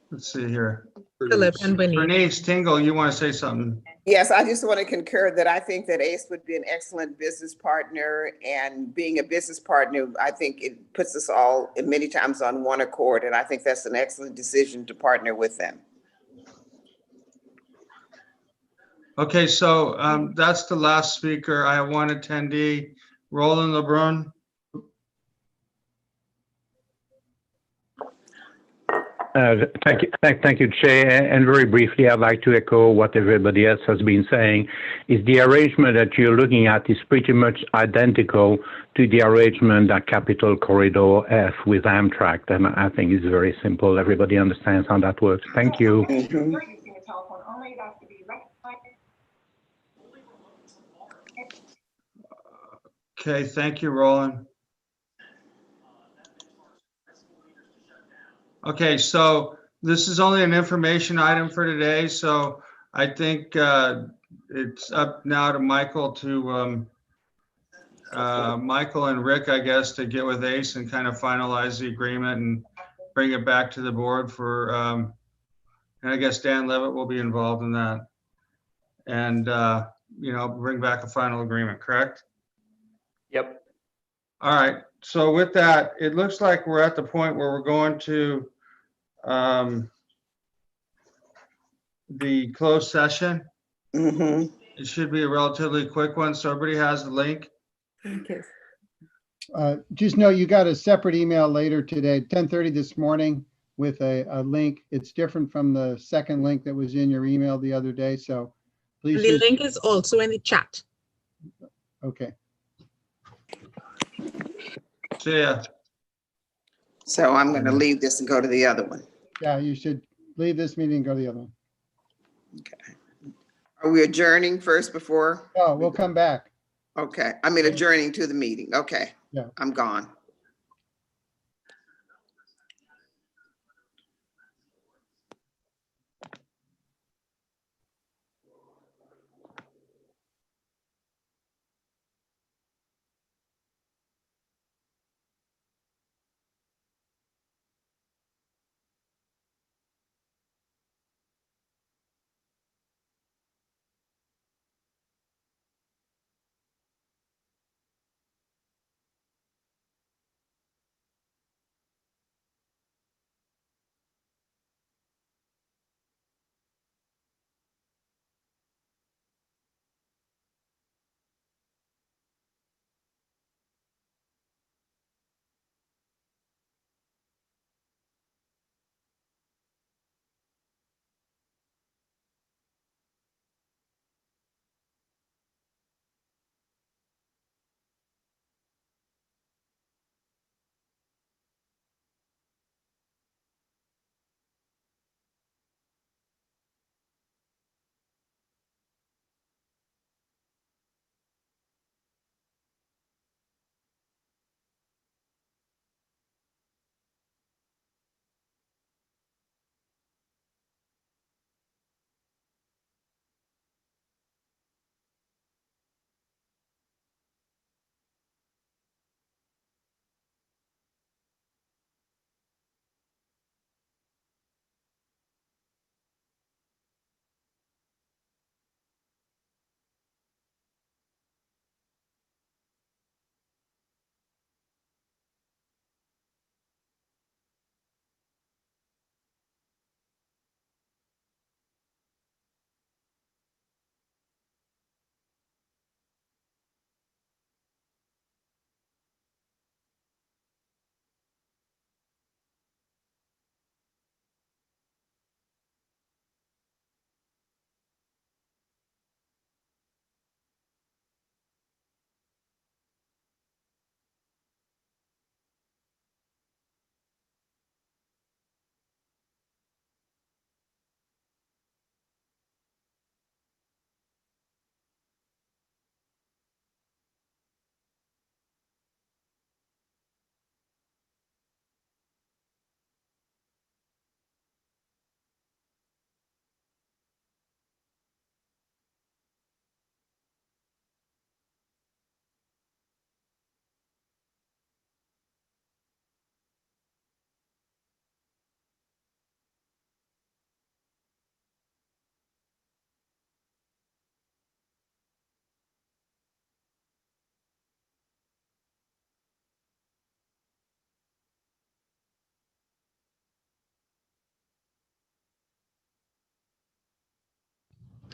Let's see here. Philip and Bernice Tingle, you want to say something? Yes, I just want to concur that I think that ACE would be an excellent business partner, and being a business partner, I think it puts us all many times on one accord, and I think that's an excellent decision to partner with them. Okay, so that's the last speaker. I have one attendee, Roland LeBrun. Thank you, Chair. And very briefly, I'd like to echo what everybody else has been saying. Is the arrangement that you're looking at is pretty much identical to the arrangement at Capitol Corridor F with Amtrak. And I think it's very simple. Everybody understands how that works. Thank you. Mm-hmm. Okay, thank you, Roland. Okay, so this is only an information item for today, so I think it's up now to Michael and Rick, I guess, to get with Ace and kind of finalize the agreement and bring it back to the board for, and I guess Dan Levitt will be involved in that. And, bring back a final agreement, correct? Yep. All right, so with that, it looks like we're at the point where we're going to the closed session. It should be a relatively quick one, so everybody has the link. Okay. Just know you got a separate email later today, 10:30 this morning, with a link. It's different from the second link that was in your email the other day, so please. The link is also in the chat. Okay. See ya. So I'm going to leave this and go to the other one. Yeah, you should leave this meeting and go to the other one. Okay. Are we adjourning first before? Oh, we'll come back. Okay. I mean, adjourning to the meeting. Okay. Yeah. I'm gone.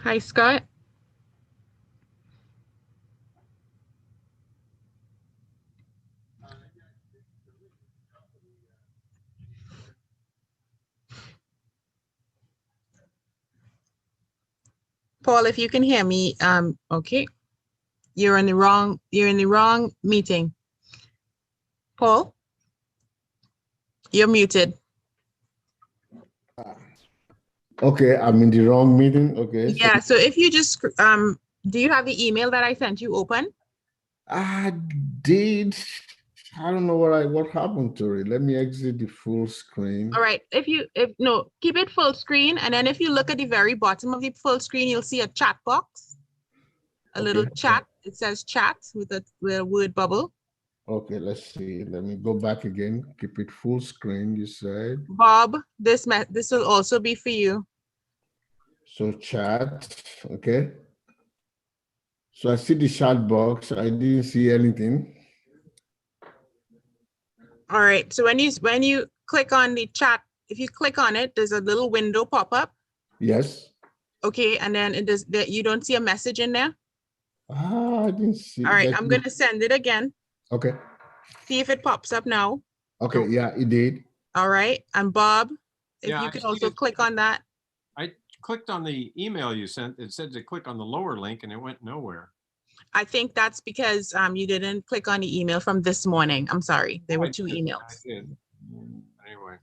Hi, Scott. Paul, if you can hear me, okay. You're in the wrong meeting. Paul, you're muted. Okay, I'm in the wrong meeting. Okay. Yeah, so if you just, do you have the email that I sent you open? I did. I don't know what happened to it. Let me exit the full screen. All right, if no, keep it full screen. And then if you look at the very bottom of the full screen, you'll see a chat box, a little chat. It says chat with a word bubble. Okay, let's see. Let me go back again. Keep it full screen, you said. Bob, this will also be for you. So chat, okay. So I see the chat box. I didn't see anything. All right, so when you click on the chat, if you click on it, there's a little window pop up. Yes. Okay, and then it does that. You don't see a message in there. I didn't see. All right, I'm gonna send it again. Okay. See if it pops up now. Okay, yeah, it did. All right, and Bob, if Yeah, you I could see also it. click on that. I clicked on the email you sent. It said to click on the lower link and it went nowhere. I think that's because you didn't click on the email from this morning. I'm sorry, there were I two did, emails. I did. Anyway,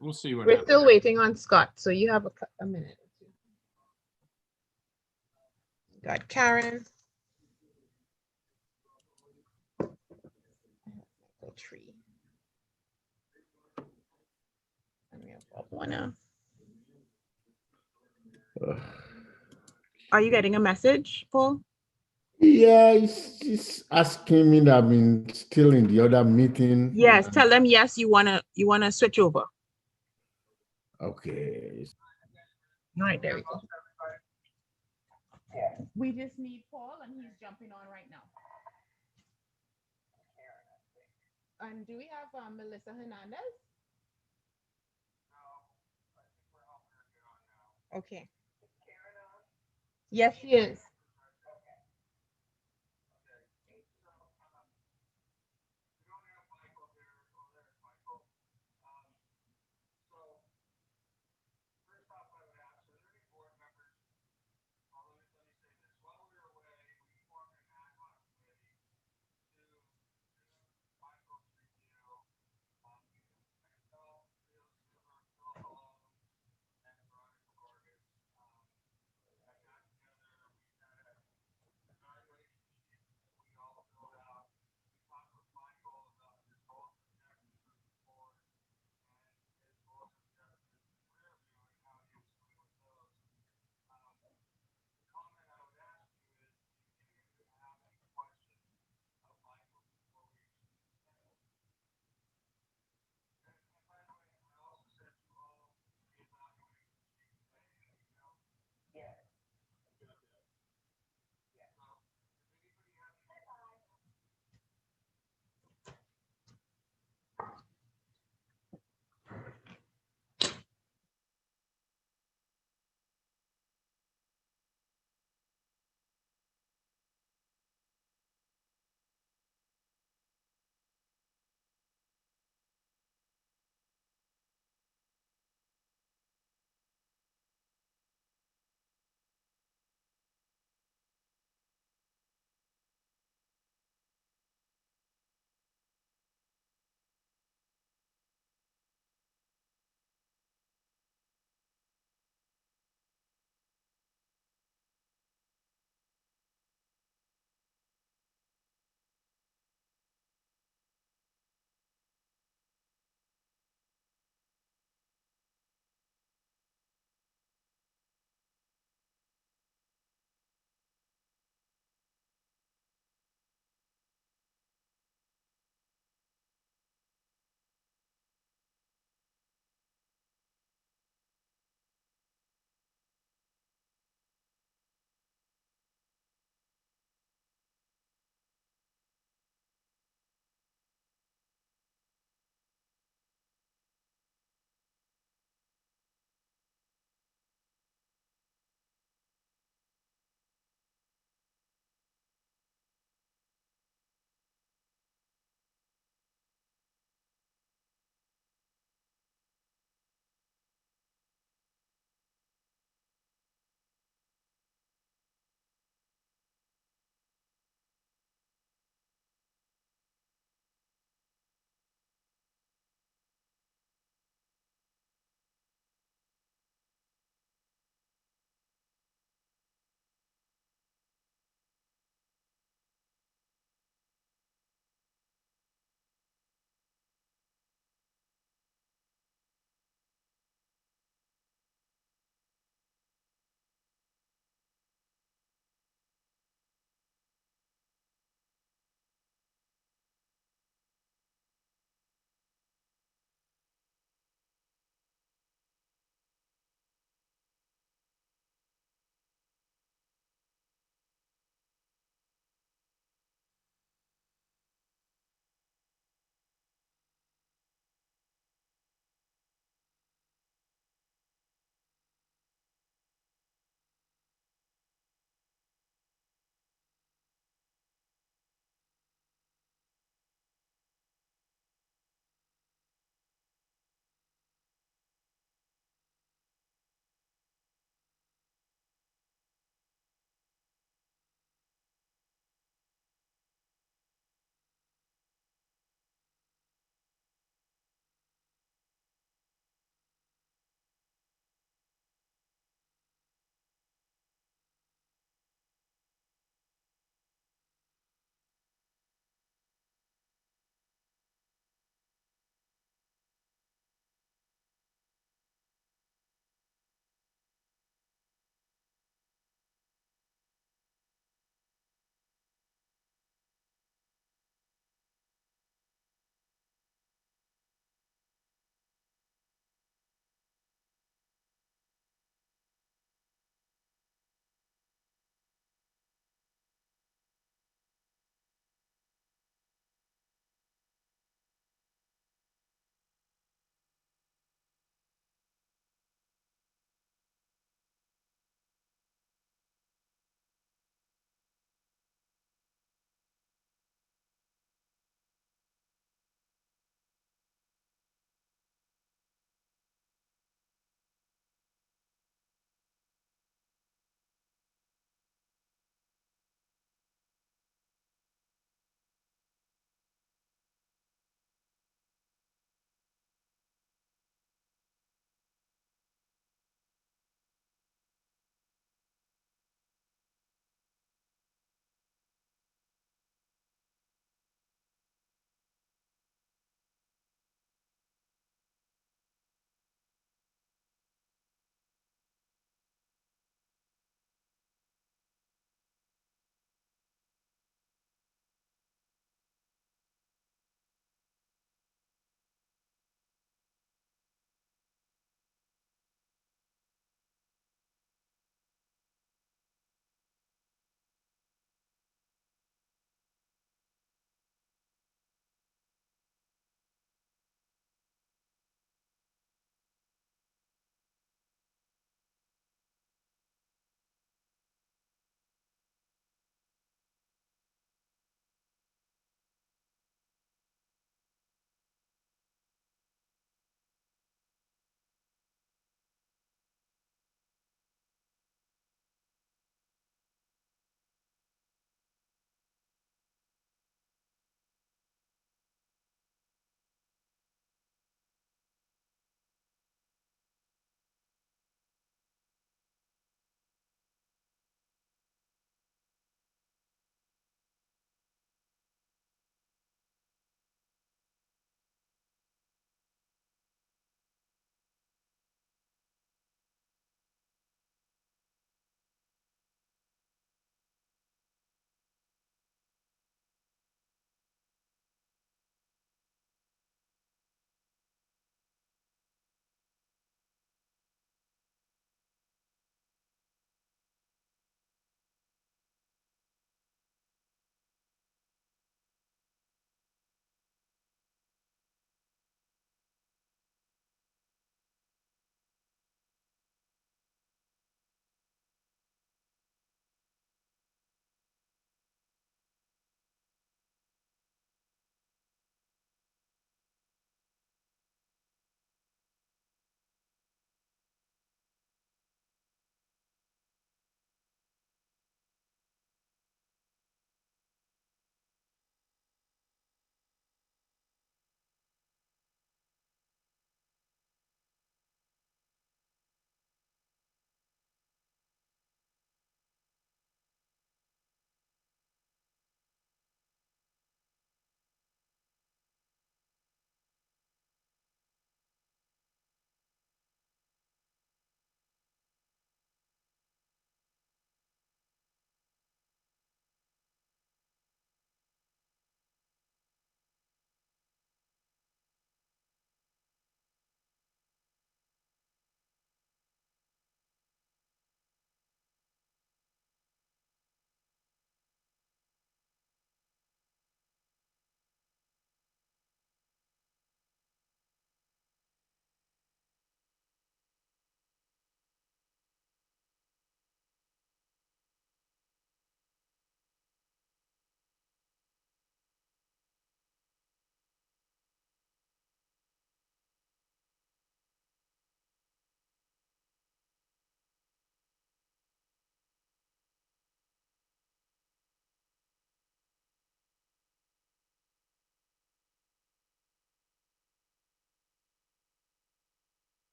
we'll see what We're happens. still waiting on Scott, so you have a minute. Got Karen. Tree. And we have Bob Warner. Are you getting a message, Paul? Yeah, it's asking me that I'm still in the other meeting. Yes, tell them yes, you wanna switch over. Okay. All right, there we go. We just need Paul, and he's jumping on right now. And do we have Melissa Hernandez? Okay. Yes, she is.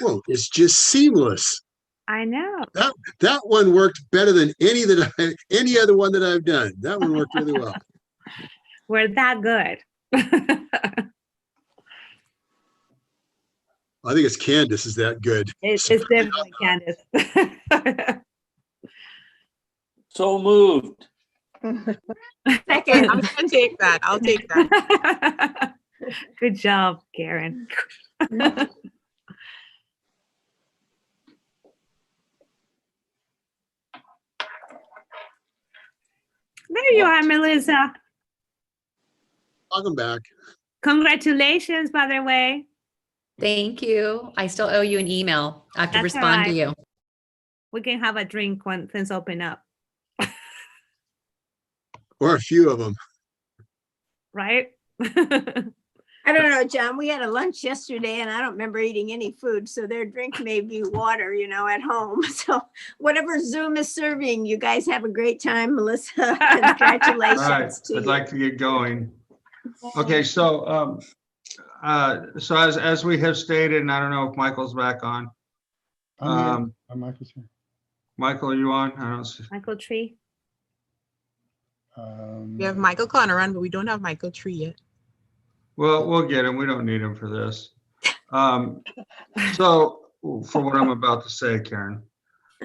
quote is just seamless. I know. That one worked better than any other one that I've done. That one worked really well. We're that good. I think it's Candace is that good. It's definitely Candace. So moved. Second. I'm gonna take that. I'll take that. Good job, Karen. There you are, Melissa. Welcome back. Congratulations, by the way. Thank you. I still owe you an email. I have to That's all respond to right. you. We can have a drink when things open up, Or a few of them. right? I don't know, John, we had a lunch yesterday and I don't remember eating any food. So their drink may be water, at home. So whatever Zoom is serving, you guys have a great time, Melissa. Congratulations All right, to I'd you. like to get going. Okay, so as we have stated, and I don't know if Michael's back on. I'm here. Michael's here. Michael, are you on? I don't see. Michael Tree. We have Michael Conneran, but we don't have Michael Tree yet. Well, we'll get him. We don't need him for this. So for what I'm about to say, Karen.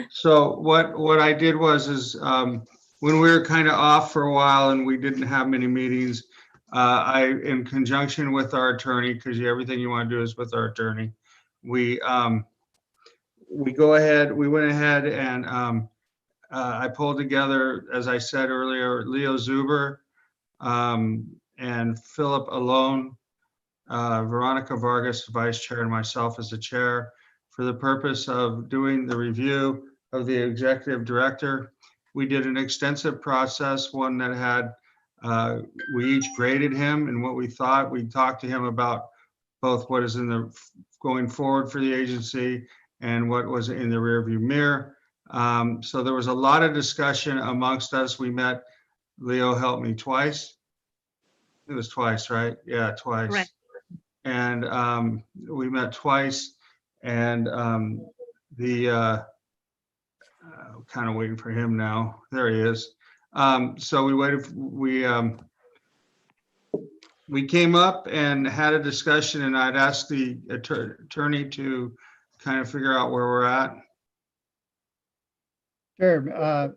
So what I did was when we were kind of off for a while and we didn't have many meetings, I, in conjunction with our attorney, because everything you want to do is with our attorney, we went ahead and I pulled together, as I said earlier, Leo Zuber and Philip Alone, Veronica Vargas, vice chair, and myself as the chair, for the purpose of doing the review of the executive director. We did an extensive process, one that had, we each graded him and what we thought. We talked to him about both what is in the going forward for the agency and what was in the rearview mirror. So there was a lot of discussion amongst us. We met, Leo helped me twice. It was twice, right? Yeah, twice. Right. And we met twice, and kind of waiting for him now. There he is. So we waited. We came up and had a discussion, and I'd asked the attorney to kind of figure out where we're at. Sure,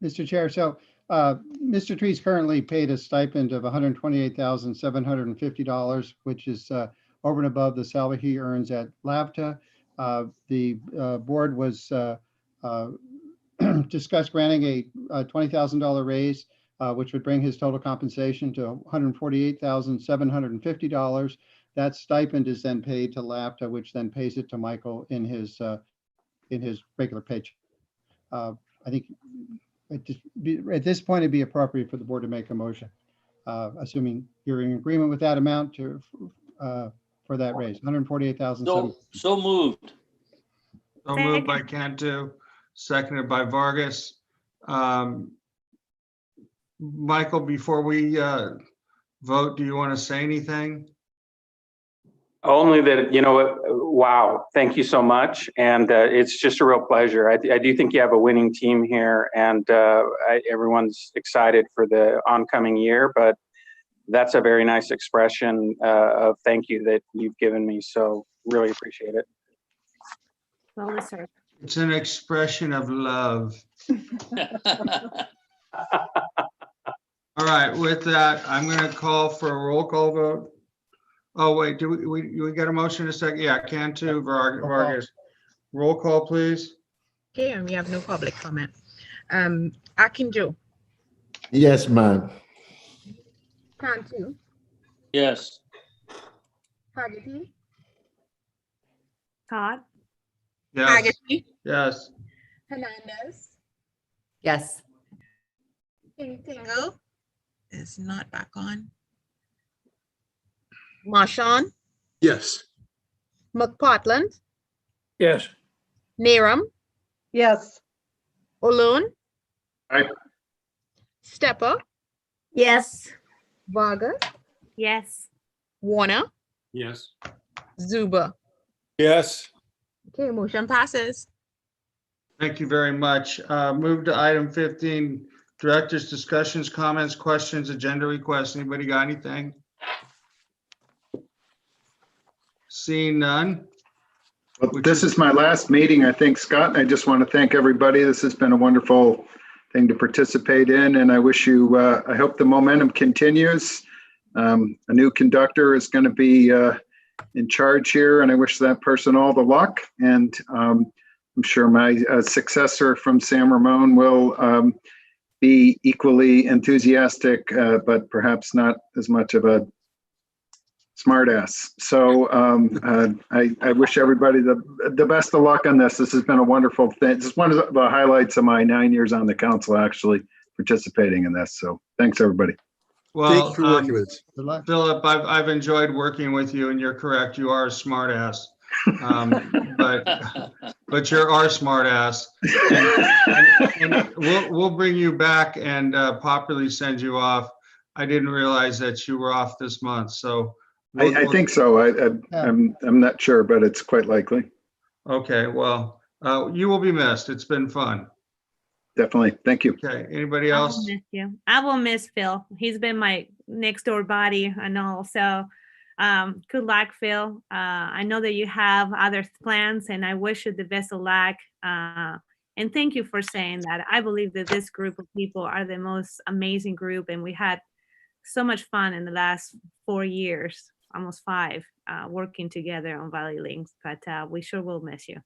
Mr. Chair. So Mr. Tree's currently paid a stipend of $128,750, which is over and above the salary he earns at LAVTA. The board was discussed granting a $20,000 raise, which would bring his total compensation to $148,750. That stipend is then paid to LAVTA, which then pays it to Michael in his regular paycheck. I think at this point, it'd be appropriate for the board to make a motion, assuming you're in agreement with that amount for that raise, $148,000. So moved. So moved by Cantu, seconded by Vargas. Michael, before we vote, do you want to say anything? Only that, wow, thank you so much. And it's just a real pleasure. I do think you have a winning team here, and everyone's excited for the oncoming year, but that's a very nice expression of thank you that you've given me. So really appreciate it. Well deserved. It's an expression of love. All right, with that, I'm going to call for a roll call vote. Oh, wait, do we get a motion in a second? Yeah, Cantu, Vargas. Roll call, please. Okay, and we have no public comment. Akinjo. Yes, ma'am. Cantu. Yes. Haggerty. Todd. Yes. Haggerty. Yes. Hernandez. Yes. Tingle is not back on. Marshawn. Yes. McPartland. Yes. Naram. Yes. Olone. Aye. Stepper. Yes. Vargas. Yes. Warner. Yes. Zuba. Yes. Okay, motion passes. Thank you very much. Move to item 15, director's discussions, comments, questions, agenda requests. Anybody got anything? Seeing none. Well, this is my last meeting, I think, Scott. I just want to thank everybody. This has been a wonderful thing to participate in, and I wish you, I hope the momentum continues. A new conductor is going to be in charge here, and I wish that person all the luck. And I'm sure my successor from San Ramon will be equally enthusiastic, but perhaps not as much of a smartass. So I wish everybody the best of luck on this. This has been a wonderful thing. This is one of the highlights of my 9 years on the council, actually participating in this. So thanks, everybody. Well, Thank you for working with us. Good luck. Philip, I've enjoyed working with you, and you're correct. You are a smart ass. But you're our smart ass. And we'll bring you back and popularly send you off. I didn't realize that you were off this month, so. I think so. I'm not sure, but it's quite likely. Okay, well, you will be missed. It's been fun. Definitely. Thank you. Okay, anybody I will else? miss you. I will miss Phil. He's been my next door buddy and all. So good luck, Phil. I know that you have other plans, and I wish you the best of luck. And thank you for saying that. I believe that this group of people are the most amazing group, and we had so much fun in the last 4 years, almost 5, working together on Valley Links. But we sure will miss you.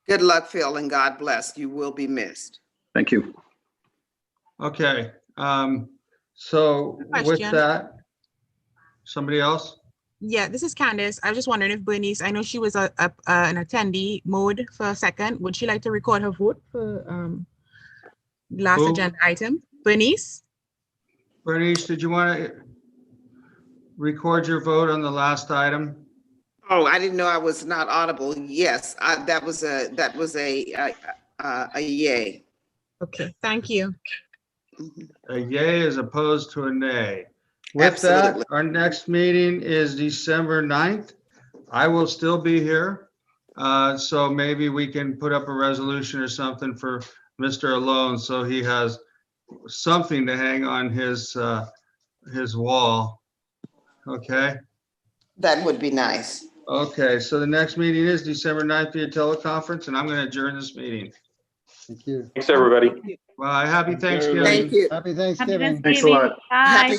Good luck, Phil, and God bless. You will be missed. Thank you. Okay, so with Question. that, somebody else? Yeah, this is Candace. I was just wondering if Bernice, I know she was an attendee mode for a second. Would she like to record her vote for last Who? agenda item? Bernice? Bernice, did you want to record your vote on the last item? Oh, I didn't know I was not audible. Yes, that was a yay. Okay, thank you. A yay as opposed to a nay. With Absolutely. that, our next meeting is December 9th. I will still be here. So maybe we can put up a resolution or something for Mr. Alone, so he has something to hang on his wall. Okay. That would be nice. Okay, so the next meeting is December 9th via teleconference, and I'm going to adjourn this meeting. Thank you. Thanks, everybody. Well, happy Thanksgiving. Thank you. Happy Thanksgiving. Thanks a lot. Bye. Happy